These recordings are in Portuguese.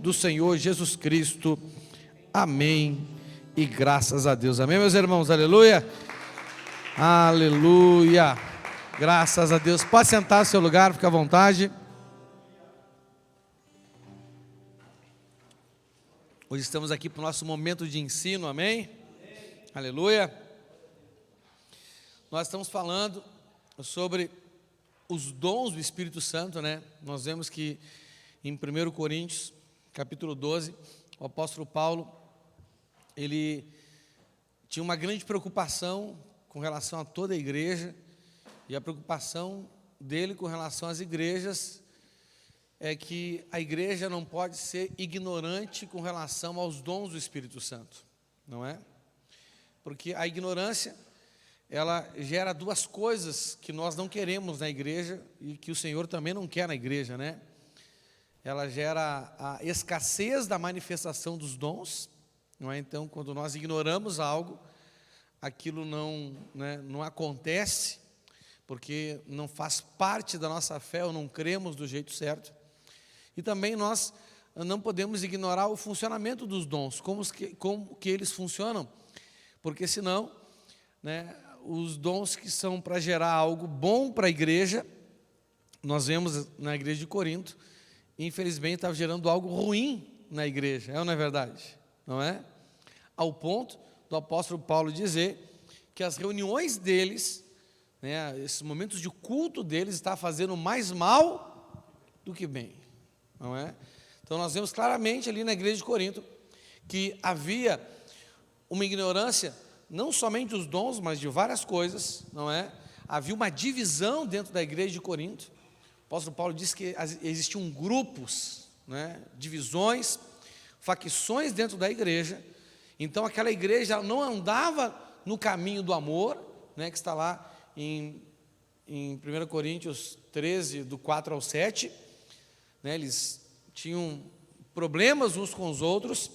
do Senhor Jesus Cristo. Amém e graças a Deus. Amém, meus irmãos? Aleluia. Aleluia. Graças a Deus. Pode sentar no seu lugar, fica à vontade. Hoje estamos aqui para o nosso momento de ensino, amém? Aleluia. Nós estamos falando sobre os dons do Espírito Santo, né? Nós vemos que em 1 Coríntios, capítulo 12, o apóstolo Paulo, ele tinha uma grande preocupação com relação a toda a igreja, e a preocupação dele com relação às igrejas é que a igreja não pode ser ignorante com relação aos dons do Espírito Santo, não é? Porque a ignorância, ela gera duas coisas que nós não queremos na igreja e que o Senhor também não quer na igreja, né? Ela gera a escassez da manifestação dos dons, não é? Então, quando nós ignoramos algo, aquilo não acontece, porque não faz parte da nossa fé, ou não cremos do jeito certo. E também nós não podemos ignorar o funcionamento dos dons, como que eles funcionam, porque senão, né, os dons que são para gerar algo bom para a igreja, nós vemos na igreja de Corinto, infelizmente estava gerando algo ruim na igreja, é ou não é verdade? Não é? Ao ponto do apóstolo Paulo dizer que as reuniões deles, né, esses momentos de culto deles, está fazendo mais mal do que bem, não é? Então nós vemos claramente ali na igreja de Corinto que havia uma ignorância, não somente dos dons, mas de várias coisas, não é? Havia uma divisão dentro da igreja de Corinto. O apóstolo Paulo disse que existiam grupos, né, divisões, facções dentro da igreja. Então aquela igreja não andava no caminho do amor, né, que está lá em 1 Coríntios 13, do 4 ao 7, né, eles tinham problemas uns com os outros,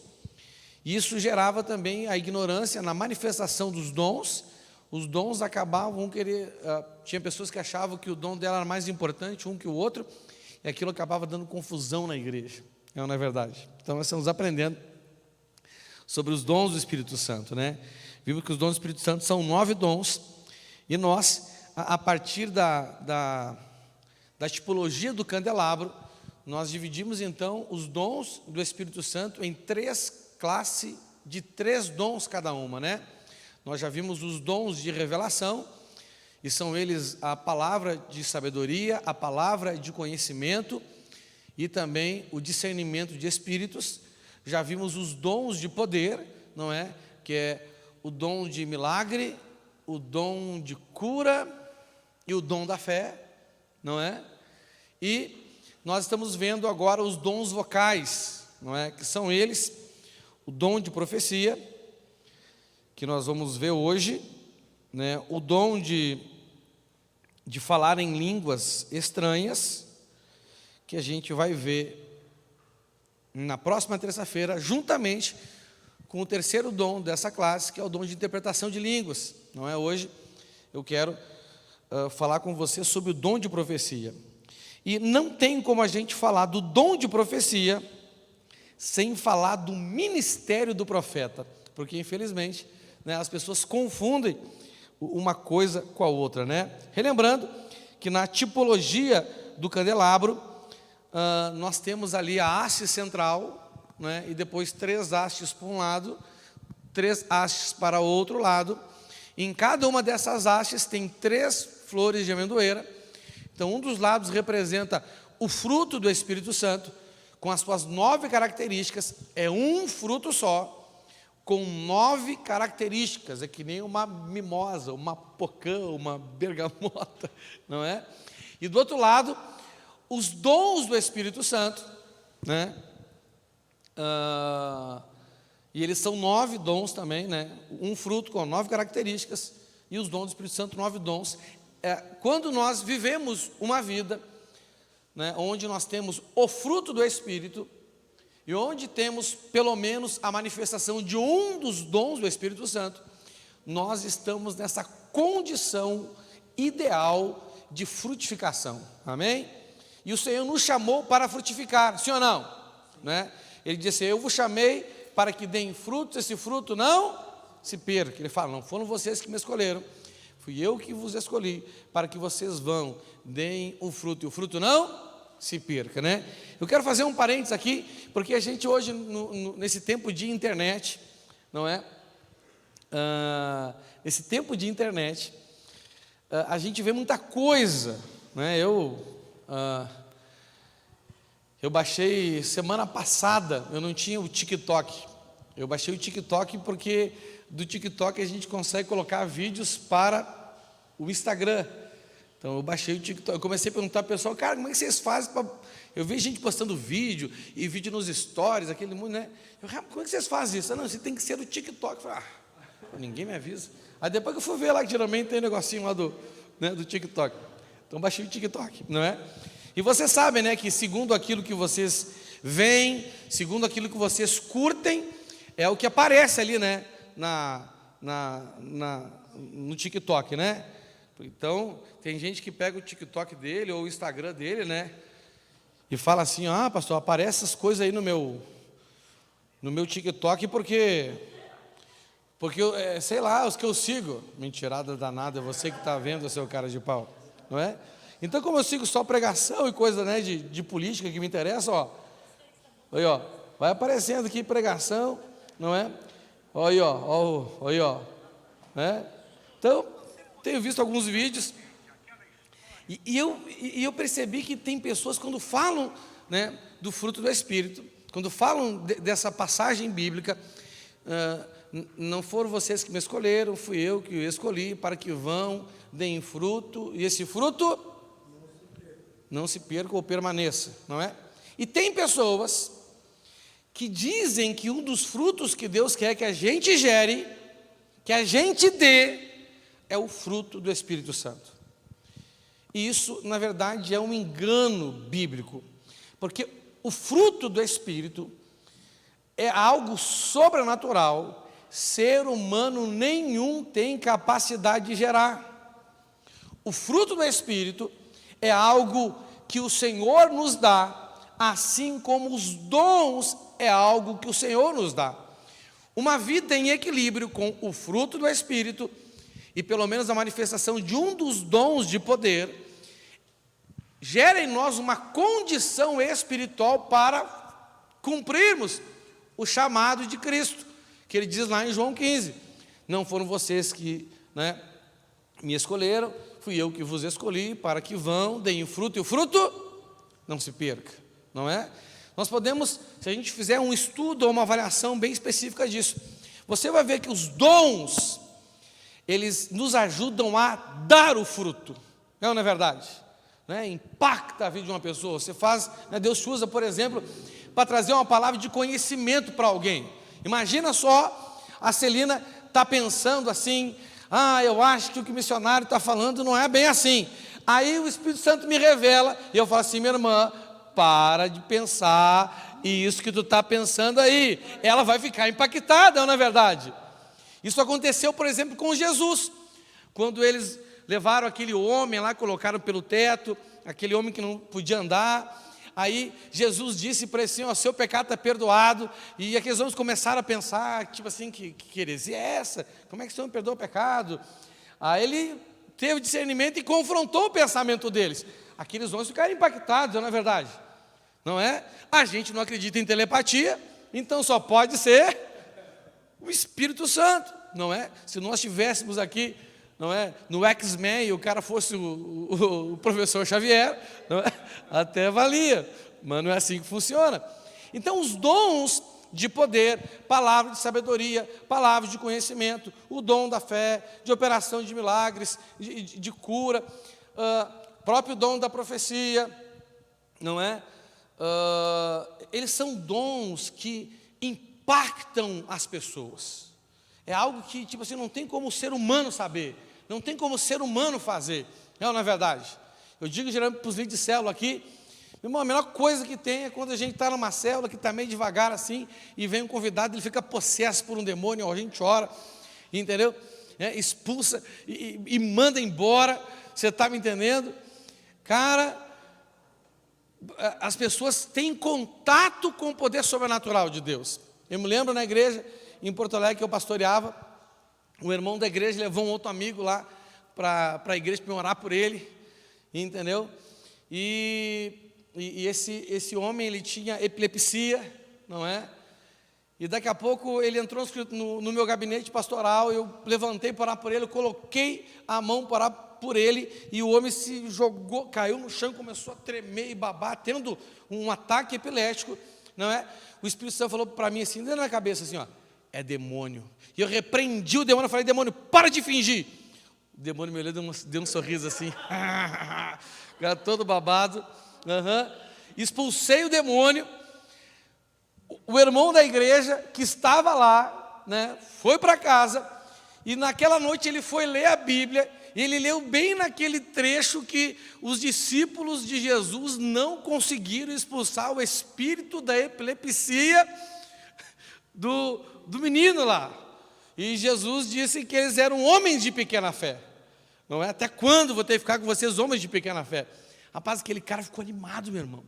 e isso gerava também a ignorância na manifestação dos dons. Os dons acabavam tinha pessoas que achavam que o dom dela era mais importante um que o outro, e aquilo acabava dando confusão na igreja, não é verdade? Então nós estamos aprendendo sobre os dons do Espírito Santo, né? Vimos que os dons do Espírito Santo são 9 dons, e nós, a partir da tipologia do candelabro, nós dividimos então os dons do Espírito Santo em 3 classes de 3 dons cada uma, né? Nós já vimos os dons de revelação, e são eles a palavra de sabedoria, a palavra de conhecimento e também o discernimento de espíritos. Já vimos os dons de poder, não é? Que é o dom de milagre, o dom de cura e o dom da fé, não é? E nós estamos vendo agora os dons vocais, não é? Que são eles o dom de profecia, que nós vamos ver hoje, né? O dom de falar em línguas estranhas, que a gente vai ver na próxima terça-feira, juntamente com o terceiro dom dessa classe, que é o dom de interpretação de línguas, não é? Hoje eu quero falar com você sobre o dom de profecia. E não tem como a gente falar do dom de profecia sem falar do ministério do profeta, porque infelizmente, né, as pessoas confundem uma coisa com a outra, né? Relembrando que na tipologia do candelabro, nós temos ali a haste central, né, e depois 3 hastes para um lado, 3 hastes para o outro lado. Em cada uma dessas hastes tem 3 flores de amendoeira. Então um dos lados representa o fruto do Espírito Santo, com as suas 9 características. É um fruto só, com 9 características. É que nem uma mimosa, uma pocã, uma bergamota, não é? E do outro lado, os dons do Espírito Santo, né? E eles são 9 dons também, né? Um fruto com 9 características, e os dons do Espírito Santo, 9 dons. Quando nós vivemos uma vida, né, onde nós temos o fruto do Espírito, e onde temos pelo menos a manifestação de um dos dons do Espírito Santo, nós estamos nessa condição ideal de frutificação, amém? E o Senhor nos chamou para frutificar, sim ou não? Né? Ele disse: eu vos chamei para que deem frutos, esse fruto não se perca. Ele fala: não foram vocês que me escolheram, fui eu que vos escolhi, para que vocês vão, deem o fruto, e o fruto não se perca, né? Eu quero fazer um parênteses aqui, porque a gente hoje, nesse tempo de internet, não é? Nesse tempo de internet, a gente vê muita coisa, né? Eu baixei semana passada, eu não tinha o TikTok. Eu baixei o TikTok porque do TikTok a gente consegue colocar vídeos para o Instagram. Então eu baixei o TikTok, eu comecei a perguntar ao pessoal: cara, como é que vocês fazem para... Eu vi gente postando vídeo, e vídeo nos stories, aquele mundo, né? Como é que vocês fazem isso? Não, você tem que ser do TikTok. Eu falei: ninguém me avisa. Aí depois que eu fui ver lá, que geralmente tem um negocinho lá do TikTok. Então baixei o TikTok, não é? E vocês sabem, né, que segundo aquilo que vocês veem, segundo aquilo que vocês curtem, é o que aparece ali, né, no TikTok, né? Então, tem gente que pega o TikTok dele ou o Instagram dele, né, e fala assim: pastor, aparece essas coisas aí no meu TikTok porque sei lá, os que eu sigo. Mentirada danada, é você que está vendo, seu cara de pau, não é? Então, como eu sigo só pregação e coisa, né, de política que me interessa, aí, vai aparecendo aqui pregação, não é? Aí, né? Então, tenho visto alguns vídeos e eu percebi que tem pessoas, quando falam, né, do fruto do Espírito, quando falam dessa passagem bíblica, não foram vocês que me escolheram, fui eu que o escolhi, para que vão, deem fruto, e esse fruto não se perca ou permaneça, não é? E tem pessoas que dizem que um dos frutos que Deus quer que a gente gere, que a gente dê, é o fruto do Espírito Santo. E isso, na verdade, é um engano bíblico, porque o fruto do Espírito é algo sobrenatural, ser humano nenhum tem capacidade de gerar. O fruto do Espírito é algo que o Senhor nos dá, assim como os dons é algo que o Senhor nos dá. Uma vida em equilíbrio com o fruto do Espírito, e pelo menos a manifestação de um dos dons de poder, gera em nós uma condição espiritual para cumprirmos o chamado de Cristo, que ele diz lá em João 15: não foram vocês que, né, me escolheram, fui eu que vos escolhi, para que vão, deem fruto, e o fruto não se perca, não é? Nós podemos, se a gente fizer um estudo ou uma avaliação bem específica disso, você vai ver que os dons, eles nos ajudam a dar o fruto, não é verdade? Né? Impacta a vida de uma pessoa. Você faz, né, Deus te usa, por exemplo, para trazer uma palavra de conhecimento para alguém. Imagina só, a Celina está pensando assim: eu acho que o que o missionário está falando não é bem assim. Aí o Espírito Santo me revela, e eu falo assim: minha irmã, para de pensar isso que tu está pensando aí. Ela vai ficar impactada, não é verdade? Isso aconteceu, por exemplo, com Jesus, quando eles levaram aquele homem lá, colocaram pelo teto, aquele homem que não podia andar. Aí Jesus disse para ele assim: seu pecado está perdoado. E aqueles homens começaram a pensar, tipo assim, que heresia é essa? Como é que esse homem perdoa o pecado? Aí ele teve discernimento e confrontou o pensamento deles. Aqueles homens ficaram impactados, não é verdade? Não é? A gente não acredita em telepatia, então só pode ser o Espírito Santo, não é? Se nós estivéssemos aqui, não é, no X-Men, e o cara fosse o professor Xavier, não é? Até valia, mas não é assim que funciona. Então, os dons de poder, palavra de sabedoria, palavra de conhecimento, o dom da fé, de operação de milagres, de cura, próprio dom da profecia, não é? Eles são dons que impactam as pessoas. É algo que, tipo assim, não tem como o ser humano saber, não tem como o ser humano fazer, não é verdade? Eu digo geralmente para os líderes de célula aqui: meu irmão, a melhor coisa que tem é quando a gente está numa célula que está meio devagar assim, e vem um convidado, ele fica possesso por um demônio, a gente ora, entendeu? Expulsa e manda embora. Você está me entendendo? Cara, as pessoas têm contato com o poder sobrenatural de Deus. Eu me lembro na igreja, em Porto Alegre, que eu pastoreava, o irmão da igreja levou um outro amigo lá para a igreja para orar por ele, entendeu? E esse homem, ele tinha epilepsia, não é? E daqui a pouco ele entrou no meu gabinete pastoral, eu levantei para orar por ele, eu coloquei a mão para orar por ele, e o homem se jogou, caiu no chão, começou a tremer e babar, tendo um ataque epilético, não é? O Espírito Santo falou para mim assim, dentro da cabeça assim, ó, é demônio. E eu repreendi o demônio, eu falei, demônio, para de fingir. O demônio me olhou, deu um sorriso assim, cara todo babado, expulsei o demônio. O irmão da igreja que estava lá, né, foi para casa, e naquela noite ele foi ler a Bíblia, e ele leu bem naquele trecho que os discípulos de Jesus não conseguiram expulsar o espírito da epilepsia do menino lá. E Jesus disse que eles eram homens de pequena fé. Não é? Até quando vou ter que ficar com vocês, homens de pequena fé? Rapaz, aquele cara ficou animado, meu irmão.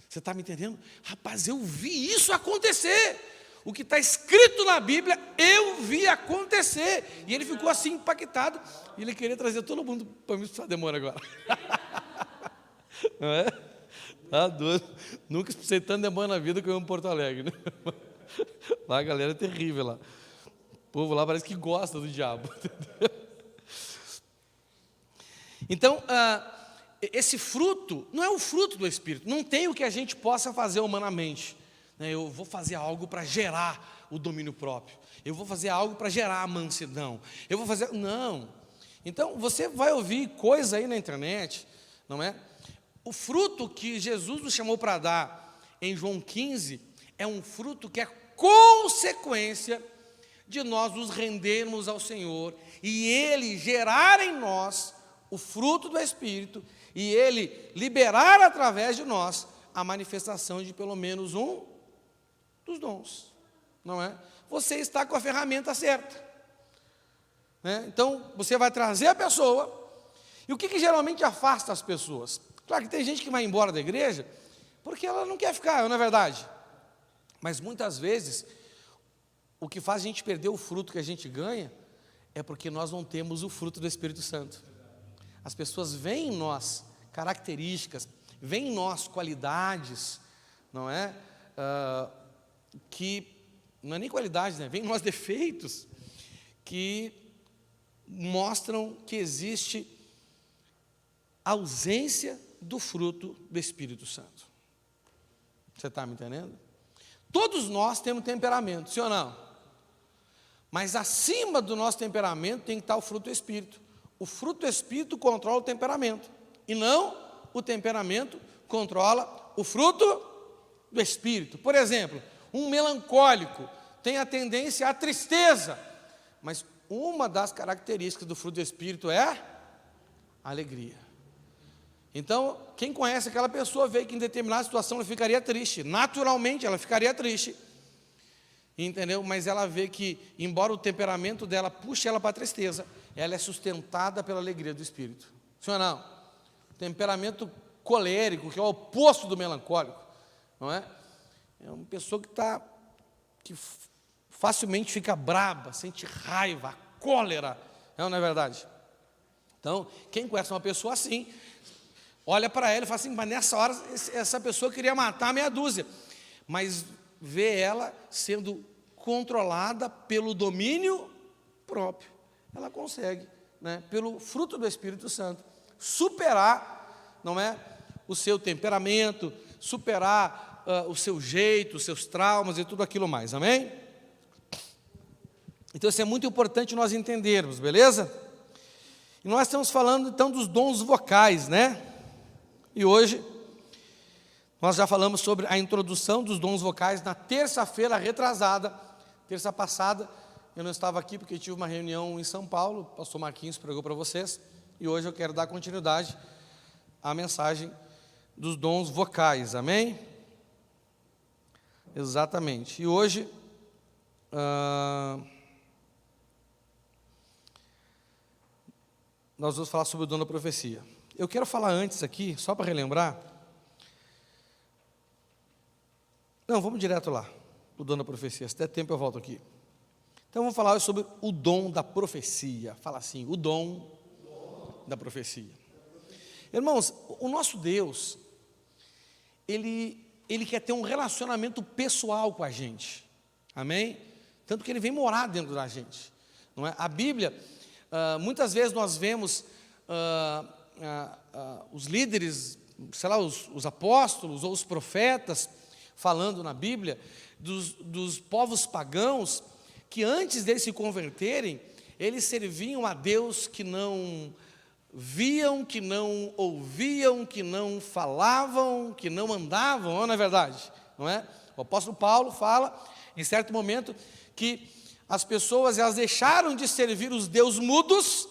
Você está me entendendo? Rapaz, eu vi isso acontecer. O que está escrito na Bíblia, eu vi acontecer. E ele ficou assim impactado. E ele queria trazer todo mundo para me expulsar demônio agora. Não é? Tá doido. Nunca expulsei tanto demônio na vida como em Porto Alegre, né? Lá a galera é terrível lá. O povo lá parece que gosta do diabo. Então, esse fruto não é o fruto do Espírito, não tem o que a gente possa fazer humanamente. Eu vou fazer algo para gerar o domínio próprio, eu vou fazer algo para gerar a mansidão, eu vou fazer... Não. Então, você vai ouvir coisa aí na internet, não é? O fruto que Jesus nos chamou para dar em João 15 é um fruto que é consequência de nós nos rendermos ao Senhor e Ele gerar em nós o fruto do Espírito e Ele liberar através de nós a manifestação de pelo menos um dos dons, não é? Você está com a ferramenta certa, né? Então, você vai trazer a pessoa, e o que geralmente afasta as pessoas? Claro que tem gente que vai embora da igreja, porque ela não quer ficar, não é verdade? Mas muitas vezes, o que faz a gente perder o fruto que a gente ganha, é porque nós não temos o fruto do Espírito Santo. As pessoas veem em nós características, veem em nós qualidades, não é? Que não é nem qualidades, né? Veem em nós defeitos, que mostram que existe ausência do fruto do Espírito Santo. Você está me entendendo? Todos nós temos temperamento, sim ou não? Mas acima do nosso temperamento tem que estar o fruto do Espírito. O fruto do Espírito controla o temperamento, e não o temperamento controla o fruto do Espírito. Por exemplo, um melancólico tem a tendência à tristeza, mas uma das características do fruto do Espírito é a alegria. Então, quem conhece aquela pessoa vê que em determinada situação ela ficaria triste, naturalmente ela ficaria triste, entendeu? Mas ela vê que, embora o temperamento dela puxe ela para a tristeza, ela é sustentada pela alegria do Espírito. Sim ou não? Temperamento colérico, que é o oposto do melancólico, não é? É uma pessoa que facilmente fica braba, sente raiva, cólera, não é verdade? Então, quem conhece uma pessoa assim, olha para ela e fala assim, mas nessa hora essa pessoa queria matar meia dúzia, mas vê ela sendo controlada pelo domínio próprio. Ela consegue, né, pelo fruto do Espírito Santo, superar, não é, o seu temperamento, superar o seu jeito, os seus traumas e tudo aquilo mais, amém? Então isso é muito importante nós entendermos, beleza? E nós estamos falando então dos dons vocais, né? E hoje nós já falamos sobre a introdução dos dons vocais na terça-feira retrasada, terça passada. Eu não estava aqui porque tive uma reunião em São Paulo, o pastor Marquinhos pregou para vocês, e hoje eu quero dar continuidade à mensagem dos dons vocais, amém? Exatamente. E hoje nós vamos falar sobre o dom da profecia. Eu quero falar antes aqui, só para relembrar, Não, vamos direto lá, o dom da profecia. Se der tempo eu volto aqui. Então vamos falar sobre o dom da profecia. Fala assim, o dom da profecia. Irmãos, o nosso Deus, Ele quer ter um relacionamento pessoal com a gente. Amém? Tanto que Ele vem morar dentro da gente. Não é? A Bíblia, muitas vezes nós vemos os líderes, sei lá, os apóstolos ou os profetas, falando na Bíblia, dos povos pagãos, que antes deles se converterem, eles serviam a Deus que não viam, que não ouviam, que não falavam, que não andavam, não é verdade? Não é? O apóstolo Paulo fala, em certo momento, que as pessoas elas deixaram de servir os deuses mudos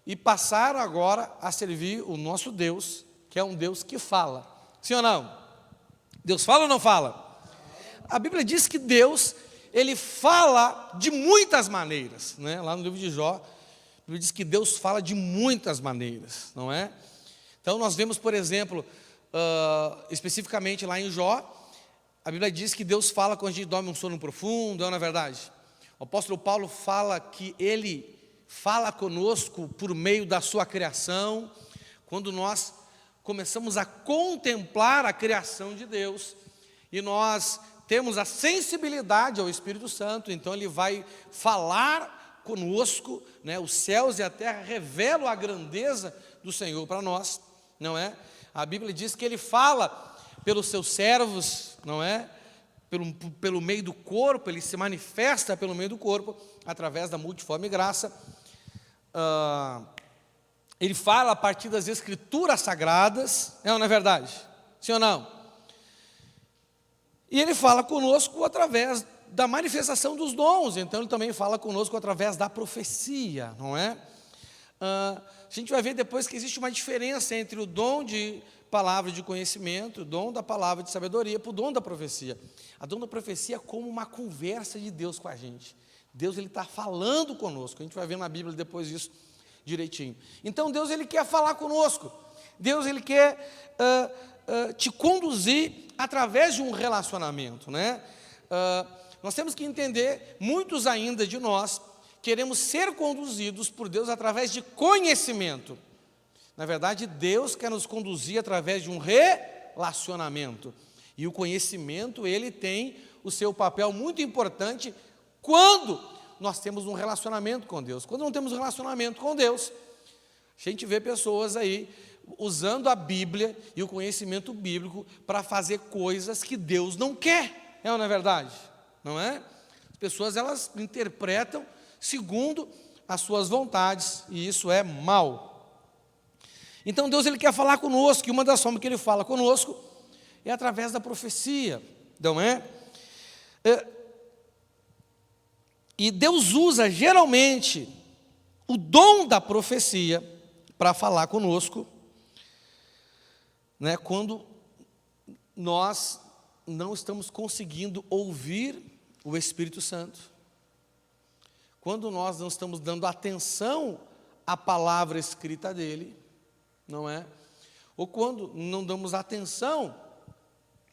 e passaram agora a servir o nosso Deus, que é um Deus que fala. Sim ou não? Deus fala ou não fala? A Bíblia diz que Deus, Ele fala de muitas maneiras, né? Lá no livro de Jó, a Bíblia diz que Deus fala de muitas maneiras, não é? Então nós vemos, por exemplo, especificamente lá em Jó, a Bíblia diz que Deus fala quando a gente dorme um sono profundo, não é verdade? O apóstolo Paulo fala que Ele fala conosco por meio da sua criação, quando nós começamos a contemplar a criação de Deus, e nós temos a sensibilidade ao Espírito Santo, então Ele vai falar conosco, né? Os céus e a terra revelam a grandeza do Senhor para nós, não é? A Bíblia diz que Ele fala pelos seus servos, não é? Pelo meio do corpo, Ele se manifesta pelo meio do corpo, através da multiforme graça. Ele fala a partir das Escrituras Sagradas, não é verdade? Sim ou não? E Ele fala conosco através da manifestação dos dons, então Ele também fala conosco através da profecia, não é? A gente vai ver depois que existe uma diferença entre o dom de palavra de conhecimento, o dom da palavra de sabedoria, para o dom da profecia. A dom da profecia é como uma conversa de Deus com a gente. Deus Ele está falando conosco, a gente vai ver na Bíblia depois disso direitinho. Então Deus Ele quer falar conosco, Deus Ele quer te conduzir através de um relacionamento, né? Nós temos que entender, muitos ainda de nós, queremos ser conduzidos por Deus através de conhecimento. Na verdade, Deus quer nos conduzir através de um relacionamento. E o conhecimento, ele tem o seu papel muito importante quando nós temos um relacionamento com Deus. Quando não temos um relacionamento com Deus, a gente vê pessoas aí usando a Bíblia e o conhecimento bíblico para fazer coisas que Deus não quer. Não é verdade? Não é? As pessoas, elas interpretam segundo as suas vontades, e isso é mal. Então Deus Ele quer falar conosco, e uma das formas que Ele fala conosco é através da profecia, não é? E Deus usa geralmente o dom da profecia para falar conosco, né, quando nós não estamos conseguindo ouvir o Espírito Santo, quando nós não estamos dando atenção à palavra escrita dele, não é? Ou quando não damos atenção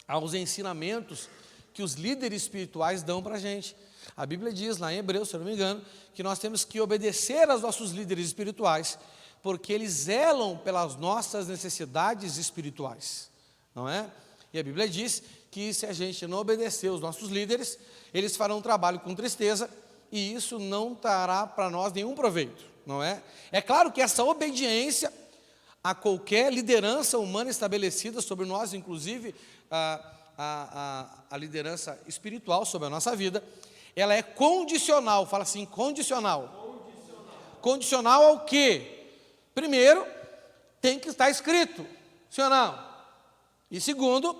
aos ensinamentos que os líderes espirituais dão para a gente. A Bíblia diz lá em Hebreus, se eu não me engano, que nós temos que obedecer aos nossos líderes espirituais, porque eles zelam pelas nossas necessidades espirituais, não é? E a Bíblia diz que se a gente não obedecer aos nossos líderes, eles farão um trabalho com tristeza, e isso não trará para nós nenhum proveito, não é? É claro que essa obediência a qualquer liderança humana estabelecida sobre nós, inclusive a liderança espiritual sobre a nossa vida, ela é condicional. Fala assim, condicional. Condicional ao quê? Primeiro, tem que estar escrito, sim ou não? E segundo,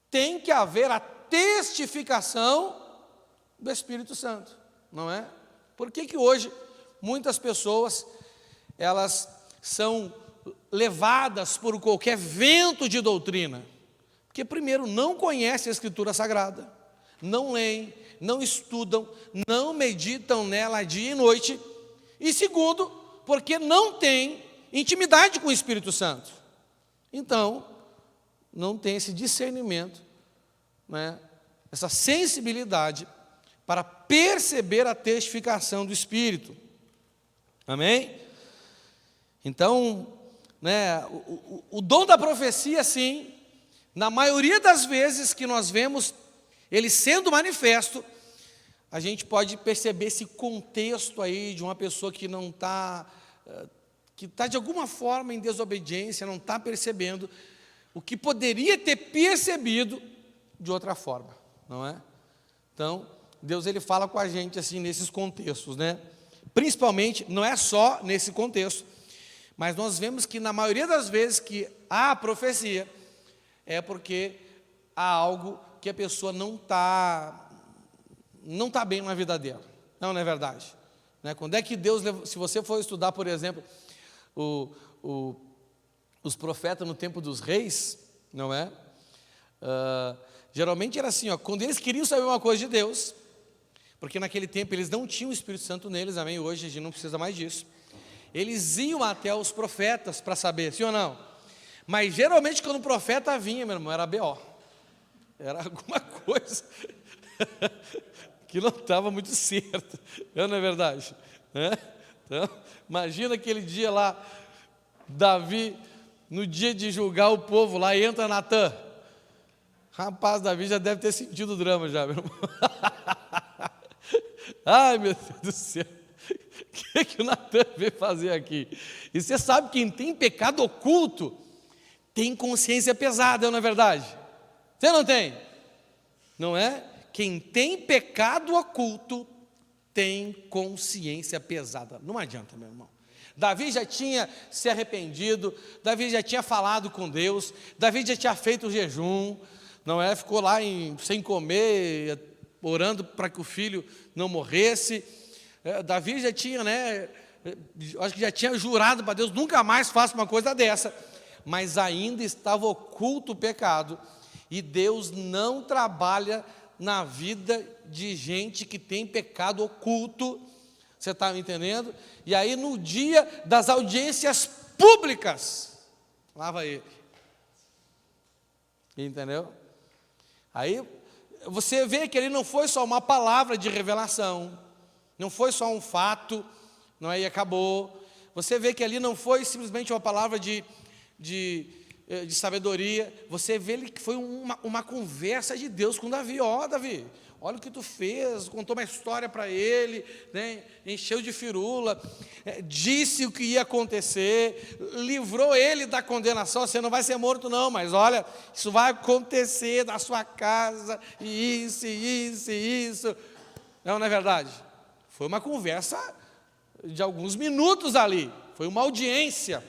tem que haver a testificação do Espírito Santo, não é? Por que hoje muitas pessoas, elas são levadas por qualquer vento de doutrina? Porque primeiro, não conhecem a Escritura Sagrada, não leem, não estudam, não meditam nela dia e noite, e segundo, porque não têm intimidade com o Espírito Santo. Então, não tem esse discernimento né, essa sensibilidade para perceber a testificação do Espírito. Amém? Então, né, o dom da profecia, sim, na maioria das vezes que nós vemos ele sendo manifesto, a gente pode perceber esse contexto aí de uma pessoa que não está, que está de alguma forma em desobediência, não está percebendo o que poderia ter percebido de outra forma, não é? Então, Deus ele fala com a gente assim nesses contextos, né? Principalmente, não é só nesse contexto, mas nós vemos que na maioria das vezes que há profecia, é porque há algo que a pessoa não está bem na vida dela. Não é verdade? Né? Quando é que Deus, se você for estudar, por exemplo, os profetas no tempo dos reis, não é? Geralmente era assim, ó, quando eles queriam saber uma coisa de Deus, porque naquele tempo eles não tinham o Espírito Santo neles, amém? Hoje a gente não precisa mais disso. Eles iam até os profetas para saber, sim ou não? Mas geralmente quando o profeta vinha, meu irmão, era BO. Era alguma coisa que não estava muito certo, não é verdade? Então, imagina aquele dia lá, Davi, no dia de julgar o povo lá, entra Natã. Rapaz, Davi já deve ter sentido o drama já, meu irmão. Ai, meu Deus do céu, o que o Natã veio fazer aqui? E você sabe, quem tem pecado oculto, tem consciência pesada, não é verdade? Você não tem? Não é? Quem tem pecado oculto tem consciência pesada. Não adianta, meu irmão. Davi já tinha se arrependido, Davi já tinha falado com Deus, Davi já tinha feito o jejum, não é? Ficou lá sem comer, orando para que o filho não morresse. Davi já tinha, né? Acho que já tinha jurado para Deus, nunca mais faça uma coisa dessa. Mas ainda estava oculto o pecado, e Deus não trabalha na vida de gente que tem pecado oculto. Você está me entendendo? E aí no dia das audiências públicas, lá vai ele. Entendeu? Aí você vê que ele não foi só uma palavra de revelação, não foi só um fato, não é? E acabou. Você vê que ali não foi simplesmente uma palavra de sabedoria. Você vê que foi uma conversa de Deus com Davi. Davi, olha o que tu fez, contou uma história para ele, né? Encheu de firula, disse o que ia acontecer, livrou ele da condenação. Você não vai ser morto não, mas olha, isso vai acontecer na sua casa, e isso. Não é verdade? Foi uma conversa de alguns minutos ali, foi uma audiência.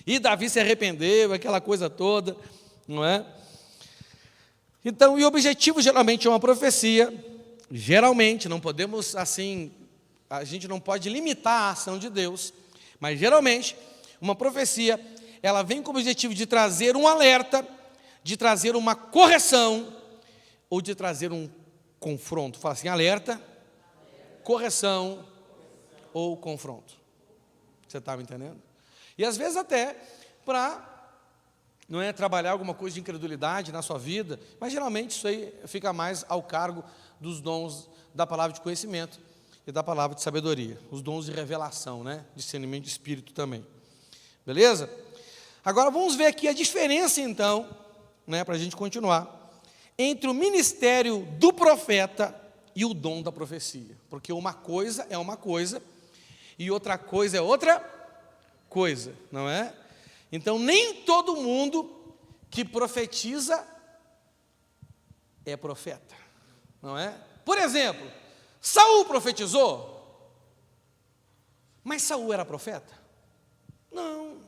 E Davi se arrependeu, aquela coisa toda, não é? Então, e o objetivo geralmente é uma profecia, geralmente, não podemos assim, a gente não pode limitar a ação de Deus, mas geralmente, uma profecia, ela vem com o objetivo de trazer um alerta, de trazer uma correção, ou de trazer um confronto. Fala assim, alerta, correção ou confronto. Você está me entendendo? E às vezes até para, não é, trabalhar alguma coisa de incredulidade na sua vida, mas geralmente isso aí fica mais ao cargo dos dons da palavra de conhecimento e da palavra de sabedoria, os dons de revelação, né, discernimento de espírito também. Beleza? Agora vamos ver aqui a diferença então, né, para a gente continuar, entre o ministério do profeta e o dom da profecia, porque uma coisa é uma coisa e outra coisa é outra coisa, não é? Então nem todo mundo que profetiza é profeta, não é? Por exemplo, Saul profetizou, mas Saul era profeta? Não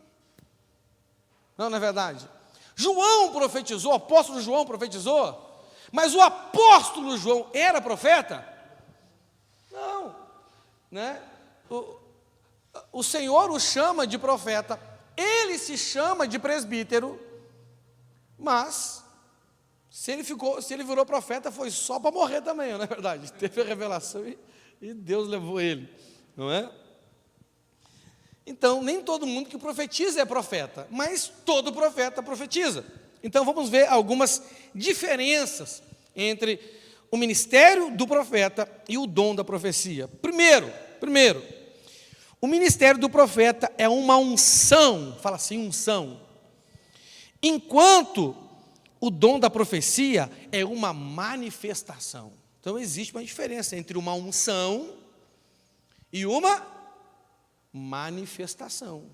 é verdade? João profetizou, o apóstolo João profetizou, mas o apóstolo João era profeta? Não, né? O Senhor o chama de profeta, ele se chama de presbítero, mas se ele virou profeta foi só para morrer também, não é verdade? Teve a revelação e Deus levou ele, não é? Então, nem todo mundo que profetiza é profeta, mas todo profeta profetiza. Então vamos ver algumas diferenças entre o ministério do profeta e o dom da profecia. Primeiro, o ministério do profeta é uma unção, fala assim, unção, enquanto o dom da profecia é uma manifestação. Então existe uma diferença entre uma unção e uma manifestação.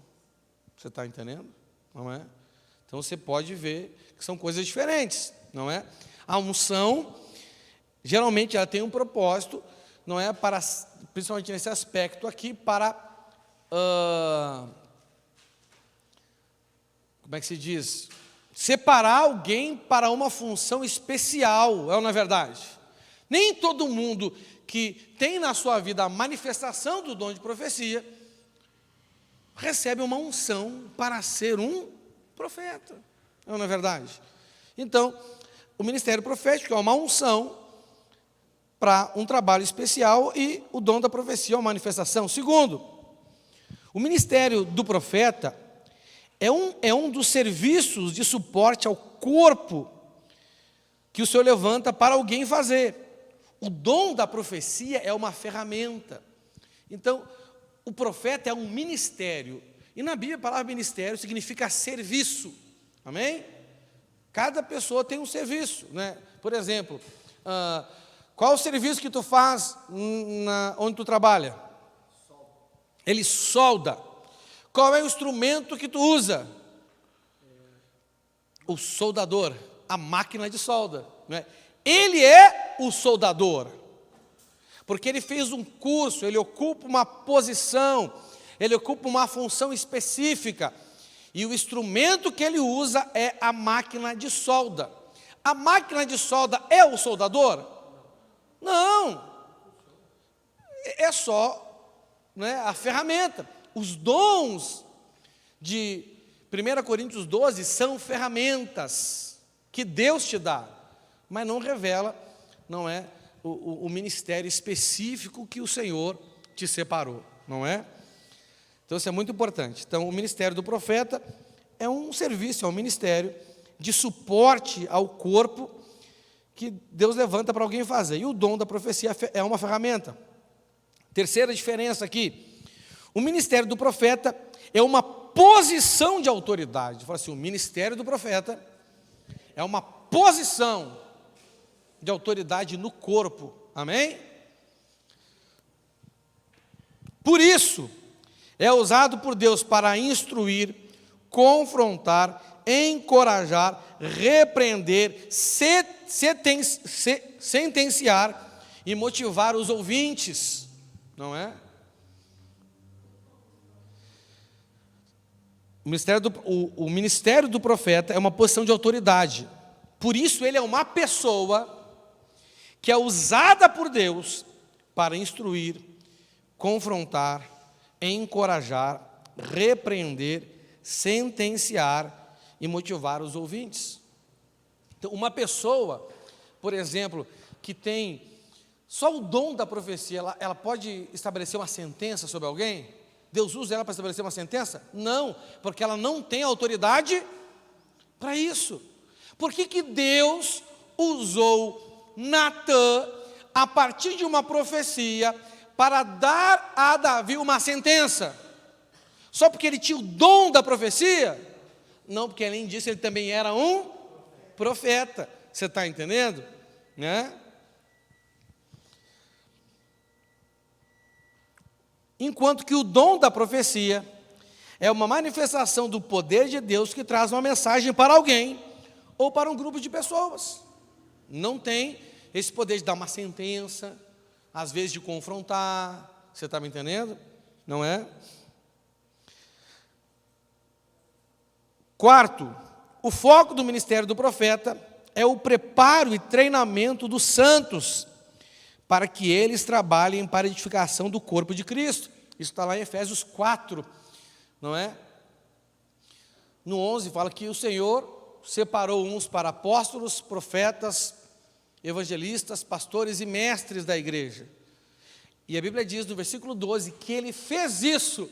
Você está entendendo? Não é? Então você pode ver que são coisas diferentes, não é? A unção, geralmente, ela tem um propósito, não é? Para, principalmente nesse aspecto aqui, para, como é que se diz? Separar alguém para uma função especial, é ou não é verdade? Nem todo mundo que tem na sua vida a manifestação do dom de profecia recebe uma unção para ser um profeta, é ou não é verdade? Então, o ministério profético é uma unção para um trabalho especial e o dom da profecia é uma manifestação. Segundo, o ministério do profeta é um dos serviços de suporte ao corpo que o Senhor levanta para alguém fazer. O dom da profecia é uma ferramenta. Então, o profeta é um ministério. E na Bíblia a palavra ministério significa serviço. Amém? Cada pessoa tem um serviço, né? Por exemplo, qual o serviço que tu faz onde tu trabalha? Ele solda. Qual é o instrumento que tu usa? O soldador, a máquina de solda, né? Ele é o soldador, porque ele fez um curso, ele ocupa uma posição, ele ocupa uma função específica, e o instrumento que ele usa é a máquina de solda. A máquina de solda é o soldador? Não, é só, né, a ferramenta. Os dons de 1 Coríntios 12 são ferramentas que Deus te dá, mas não revela, não é, o ministério específico que o Senhor te separou, não é? Então isso é muito importante. Então o ministério do profeta é um serviço, é um ministério de suporte ao corpo que Deus levanta para alguém fazer. E o dom da profecia é uma ferramenta. Terceira diferença aqui, o ministério do profeta é uma posição de autoridade. Fala assim, o ministério do profeta é uma posição de autoridade no corpo. Amém? Por isso, é usado por Deus para instruir, confrontar, encorajar, repreender, sentenciar e motivar os ouvintes, não é? O ministério do profeta é uma posição de autoridade. Por isso ele é uma pessoa que é usada por Deus para instruir, confrontar, encorajar, repreender, sentenciar e motivar os ouvintes. Então, uma pessoa, por exemplo, que tem só o dom da profecia, ela pode estabelecer uma sentença sobre alguém? Deus usa ela para estabelecer uma sentença? Não, porque ela não tem autoridade para isso. Por que Deus usou Natã, a partir de uma profecia, para dar a Davi uma sentença? Só porque ele tinha o dom da profecia? Não, porque além disso ele também era um profeta. Você está entendendo? Né? Enquanto que o dom da profecia é uma manifestação do poder de Deus que traz uma mensagem para alguém ou para um grupo de pessoas. Não tem esse poder de dar uma sentença, às vezes de confrontar. Você está me entendendo? Não é? Quarto, o foco do ministério do profeta é o preparo e treinamento dos santos para que eles trabalhem para a edificação do corpo de Cristo. Isso está lá em Efésios 4, não é? No 11 fala que o Senhor separou uns para apóstolos, profetas, evangelistas, pastores e mestres da igreja. E a Bíblia diz no versículo 12 que Ele fez isso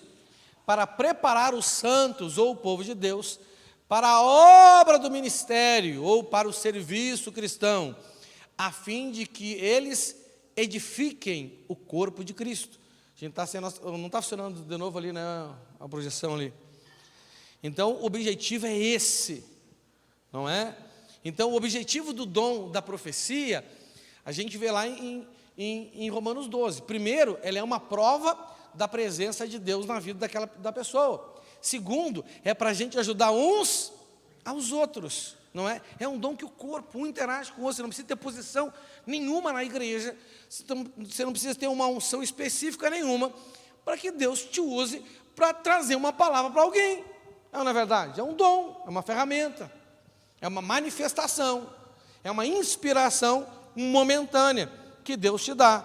para preparar os santos ou o povo de Deus para a obra do ministério ou para o serviço cristão, a fim de que eles edifiquem o corpo de Cristo. A gente não está funcionando de novo ali, né? A projeção ali. Então, o objetivo é esse, não é? Então, o objetivo do dom da profecia, a gente vê lá em Romanos 12. Primeiro, ela é uma prova da presença de Deus na vida da pessoa. Segundo, é para a gente ajudar uns aos outros, não é? É um dom que o corpo, um interage com o outro. Você não precisa ter posição nenhuma na igreja, você não precisa ter uma unção específica nenhuma, para que Deus te use para trazer uma palavra para alguém. Não é verdade? É um dom, é uma ferramenta, é uma manifestação, é uma inspiração momentânea que Deus te dá.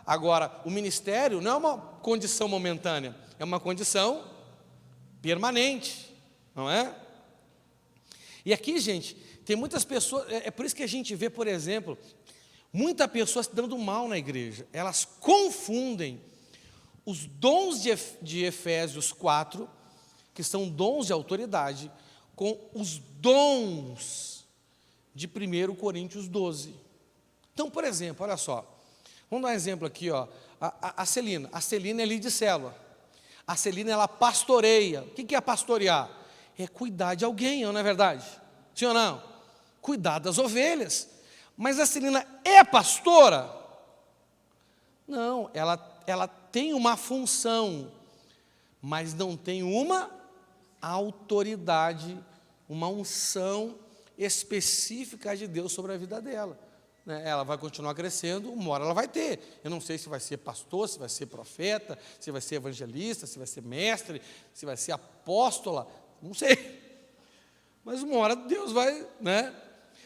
Agora, o ministério não é uma condição momentânea, é uma condição permanente, não é? E aqui, gente, tem muitas pessoas, é por isso que a gente vê, por exemplo, muitas pessoas se dando mal na igreja. Elas confundem os dons de Efésios 4, que são dons de autoridade, com os dons de 1 Coríntios 12. Então, por exemplo, olha só, vamos dar um exemplo aqui, ó, a Celina é líder de célula, a Celina, ela pastoreia. O que é pastorear? É cuidar de alguém, não é verdade? Sim ou não? Cuidar das ovelhas. Mas a Celina é pastora? Não, ela tem uma função, mas não tem uma autoridade, uma unção específica de Deus sobre a vida dela. Ela vai continuar crescendo, uma hora ela vai ter. Eu não sei se vai ser pastor, se vai ser profeta, se vai ser evangelista, se vai ser mestre, se vai ser apóstola, não sei. Mas uma hora Deus vai, né?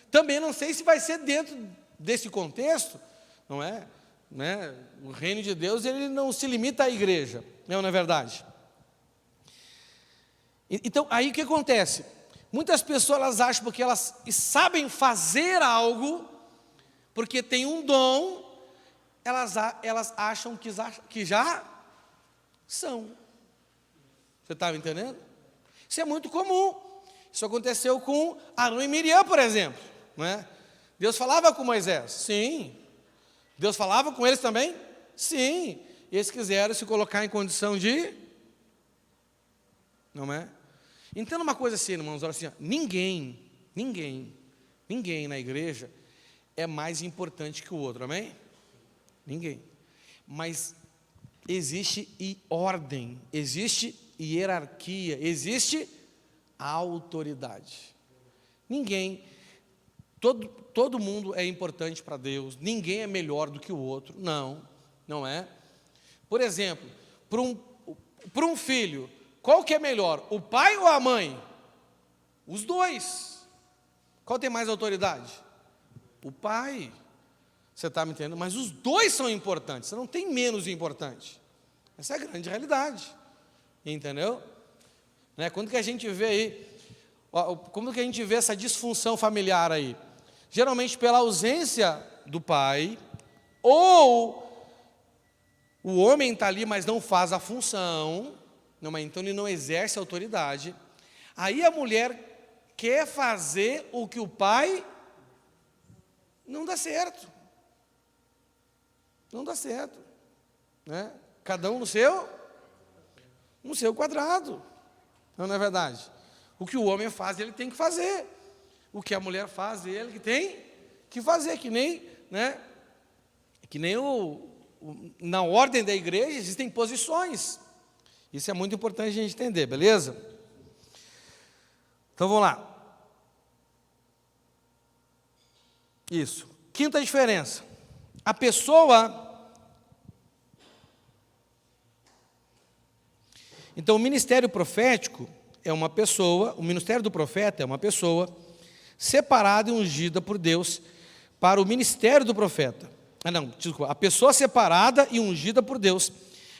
Também não sei se vai ser dentro desse contexto, não é? Né? O reino de Deus, ele não se limita à igreja, não é verdade? Então, aí o que acontece? Muitas pessoas, elas acham porque elas sabem fazer algo, porque tem um dom, elas acham que já são. Você está me entendendo? Isso é muito comum. Isso aconteceu com Arão e Miriam, por exemplo, não é? Deus falava com Moisés? Sim. Deus falava com eles também? Sim. E eles quiseram se colocar em condição de... Não é? Entenda uma coisa assim, irmãos, olha assim, ó, ninguém na igreja é mais importante que o outro, amém? Ninguém. Mas existe ordem, existe hierarquia, existe autoridade. Ninguém, todo mundo é importante para Deus, ninguém é melhor do que o outro, não é? Por exemplo, para um filho, qual que é melhor, o pai ou a mãe? Os dois. Qual tem mais autoridade? O pai. Você está me entendendo? Mas os dois são importantes, você não tem menos importante. Essa é a grande realidade. Entendeu? Quando que a gente vê aí, como que a gente vê essa disfunção familiar aí? Geralmente pela ausência do pai, ou o homem está ali, mas não faz a função, então ele não exerce a autoridade. Aí a mulher quer fazer o que o pai não dá certo. Não dá certo. Né? Cada um no seu quadrado. Não é verdade? O que o homem faz, ele tem que fazer. O que a mulher faz, ele que tem que fazer. Que nem na ordem da igreja existem posições. Isso é muito importante a gente entender, beleza? Então vamos lá. Isso. Quinta diferença. A pessoa... Então, o ministério profético é uma pessoa, o ministério do profeta é uma pessoa separada e ungida por Deus para o ministério do profeta. A pessoa separada e ungida por Deus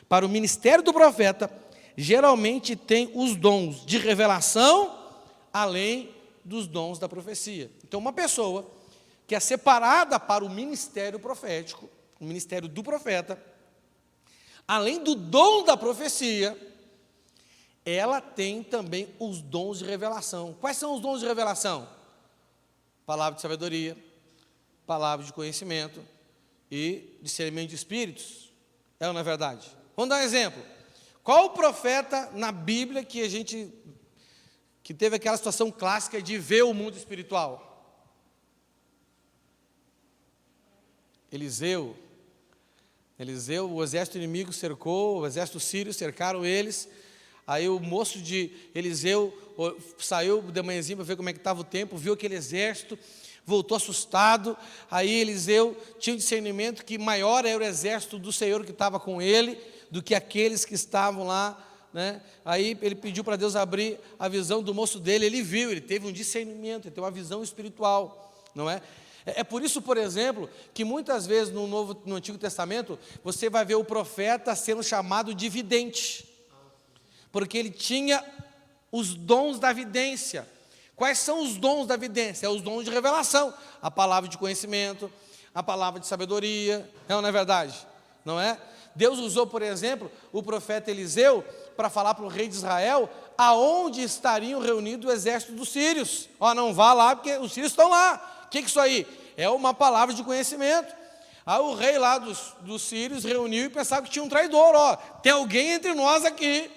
para o ministério do profeta geralmente tem os dons de revelação, além dos dons da profecia. Então, uma pessoa que é separada para o ministério profético, o ministério do profeta, além do dom da profecia, ela tem também os dons de revelação. Quais são os dons de revelação? Palavra de sabedoria, palavra de conhecimento e discernimento de espíritos. É ou não é verdade? Vamos dar um exemplo. Qual o profeta na Bíblia que teve aquela situação clássica de ver o mundo espiritual? Eliseu, o exército inimigo cercou, o exército sírio cercaram eles. Aí o moço de Eliseu saiu de manhãzinha para ver como é que estava o tempo, viu aquele exército, voltou assustado. Aí Eliseu tinha um discernimento que maior era o exército do Senhor que estava com ele, do que aqueles que estavam lá, né? Aí ele pediu para Deus abrir a visão do moço dele, ele viu, ele teve um discernimento, ele teve uma visão espiritual, não é? É por isso, por exemplo, que muitas vezes no Antigo Testamento, você vai ver o profeta sendo chamado de vidente, porque ele tinha os dons da vidência. Quais são os dons da vidência? É os dons de revelação, a palavra de conhecimento, a palavra de sabedoria, não é verdade? Não é? Deus usou, por exemplo, o profeta Eliseu para falar para o rei de Israel aonde estariam reunidos o exército dos sírios. Não vá lá porque os sírios estão lá. O que é isso aí? É uma palavra de conhecimento. Aí o rei lá dos sírios reuniu e pensava que tinha um traidor. Tem alguém entre nós aqui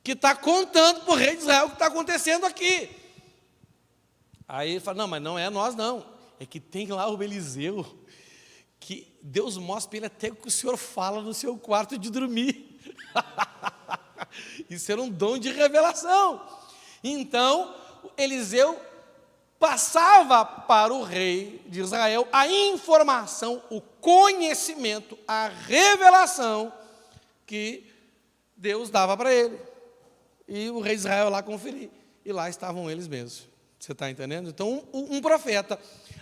que está contando para o rei de Israel o que está acontecendo aqui. Aí ele fala, não, mas não é nós não. É que tem lá o Eliseu, que Deus mostra para ele até o que o Senhor fala no seu quarto de dormir. Isso era um dom de revelação. Então, Eliseu passava para o rei de Israel a informação, o conhecimento, a revelação que Deus dava para ele. E o rei de Israel lá conferir. E lá estavam eles mesmos. Você está entendendo? Então, um profeta,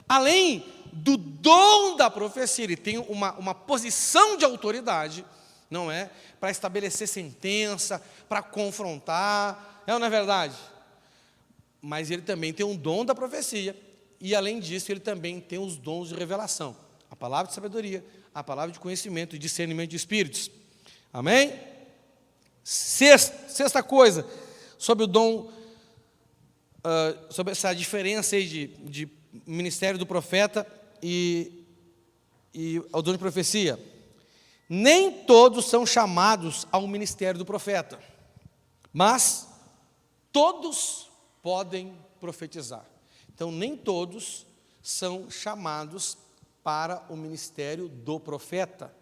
além do dom da profecia, ele tem uma posição de autoridade, não é? Para estabelecer sentença, para confrontar, não é verdade? Mas ele também tem um dom da profecia, e além disso, ele também tem os dons de revelação, a palavra de sabedoria, a palavra de conhecimento e discernimento de espíritos. Amém? Sexta coisa, sobre o dom, sobre essa diferença aí de ministério do profeta e ao dom de profecia. Nem todos são chamados ao ministério do profeta, mas todos podem profetizar. Então, nem todos são chamados para o ministério do profeta,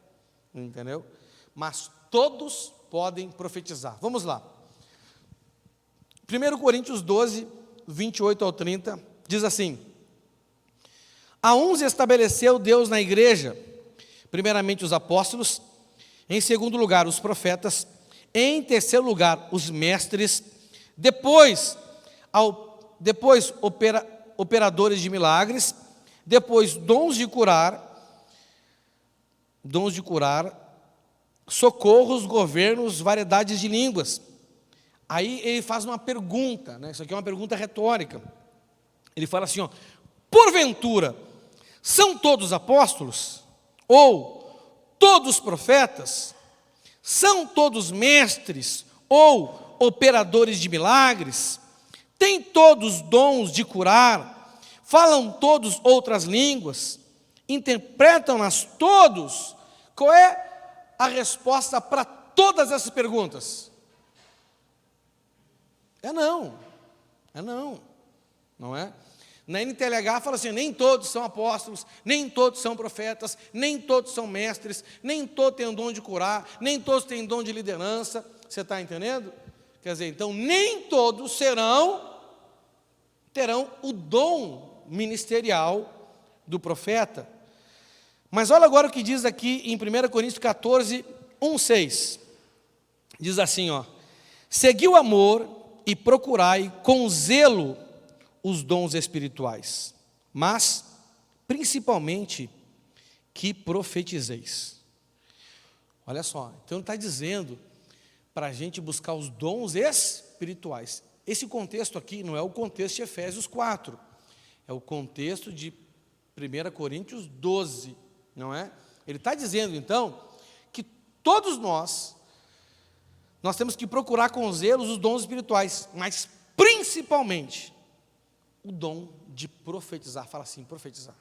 entendeu? Mas todos podem profetizar. Vamos lá. 1 Coríntios 12, 28 ao 30, diz assim: a uns estabeleceu Deus na igreja, primeiramente os apóstolos, em segundo lugar os profetas, em terceiro lugar os mestres, depois operadores de milagres, depois dons de curar, socorros, governos, variedades de línguas. Aí ele faz uma pergunta, né? Isso aqui é uma pergunta retórica. Ele fala assim, porventura, são todos apóstolos? Ou todos profetas? São todos mestres? Ou operadores de milagres? Têm todos dons de curar? Falam todos outras línguas? Interpretam-nas todos? Qual é a resposta para todas essas perguntas? Não é? Na NTLH fala assim, nem todos são apóstolos, nem todos são profetas, nem todos são mestres, nem todos têm o dom de curar, nem todos têm dom de liderança. Você está entendendo? Quer dizer, então, nem todos terão o dom ministerial do profeta. Mas olha agora o que diz aqui em 1 Coríntios 14, 1:6. Diz assim, segui o amor e procurai com zelo os dons espirituais, mas, principalmente, que profetizeis. Olha só, então ele está dizendo para a gente buscar os dons espirituais. Esse contexto aqui não é o contexto de Efésios 4, é o contexto de 1 Coríntios 12, não é? Ele está dizendo, então, que todos nós nós temos que procurar com zelo os dons espirituais, mas principalmente o dom de profetizar. Fala assim, profetizar.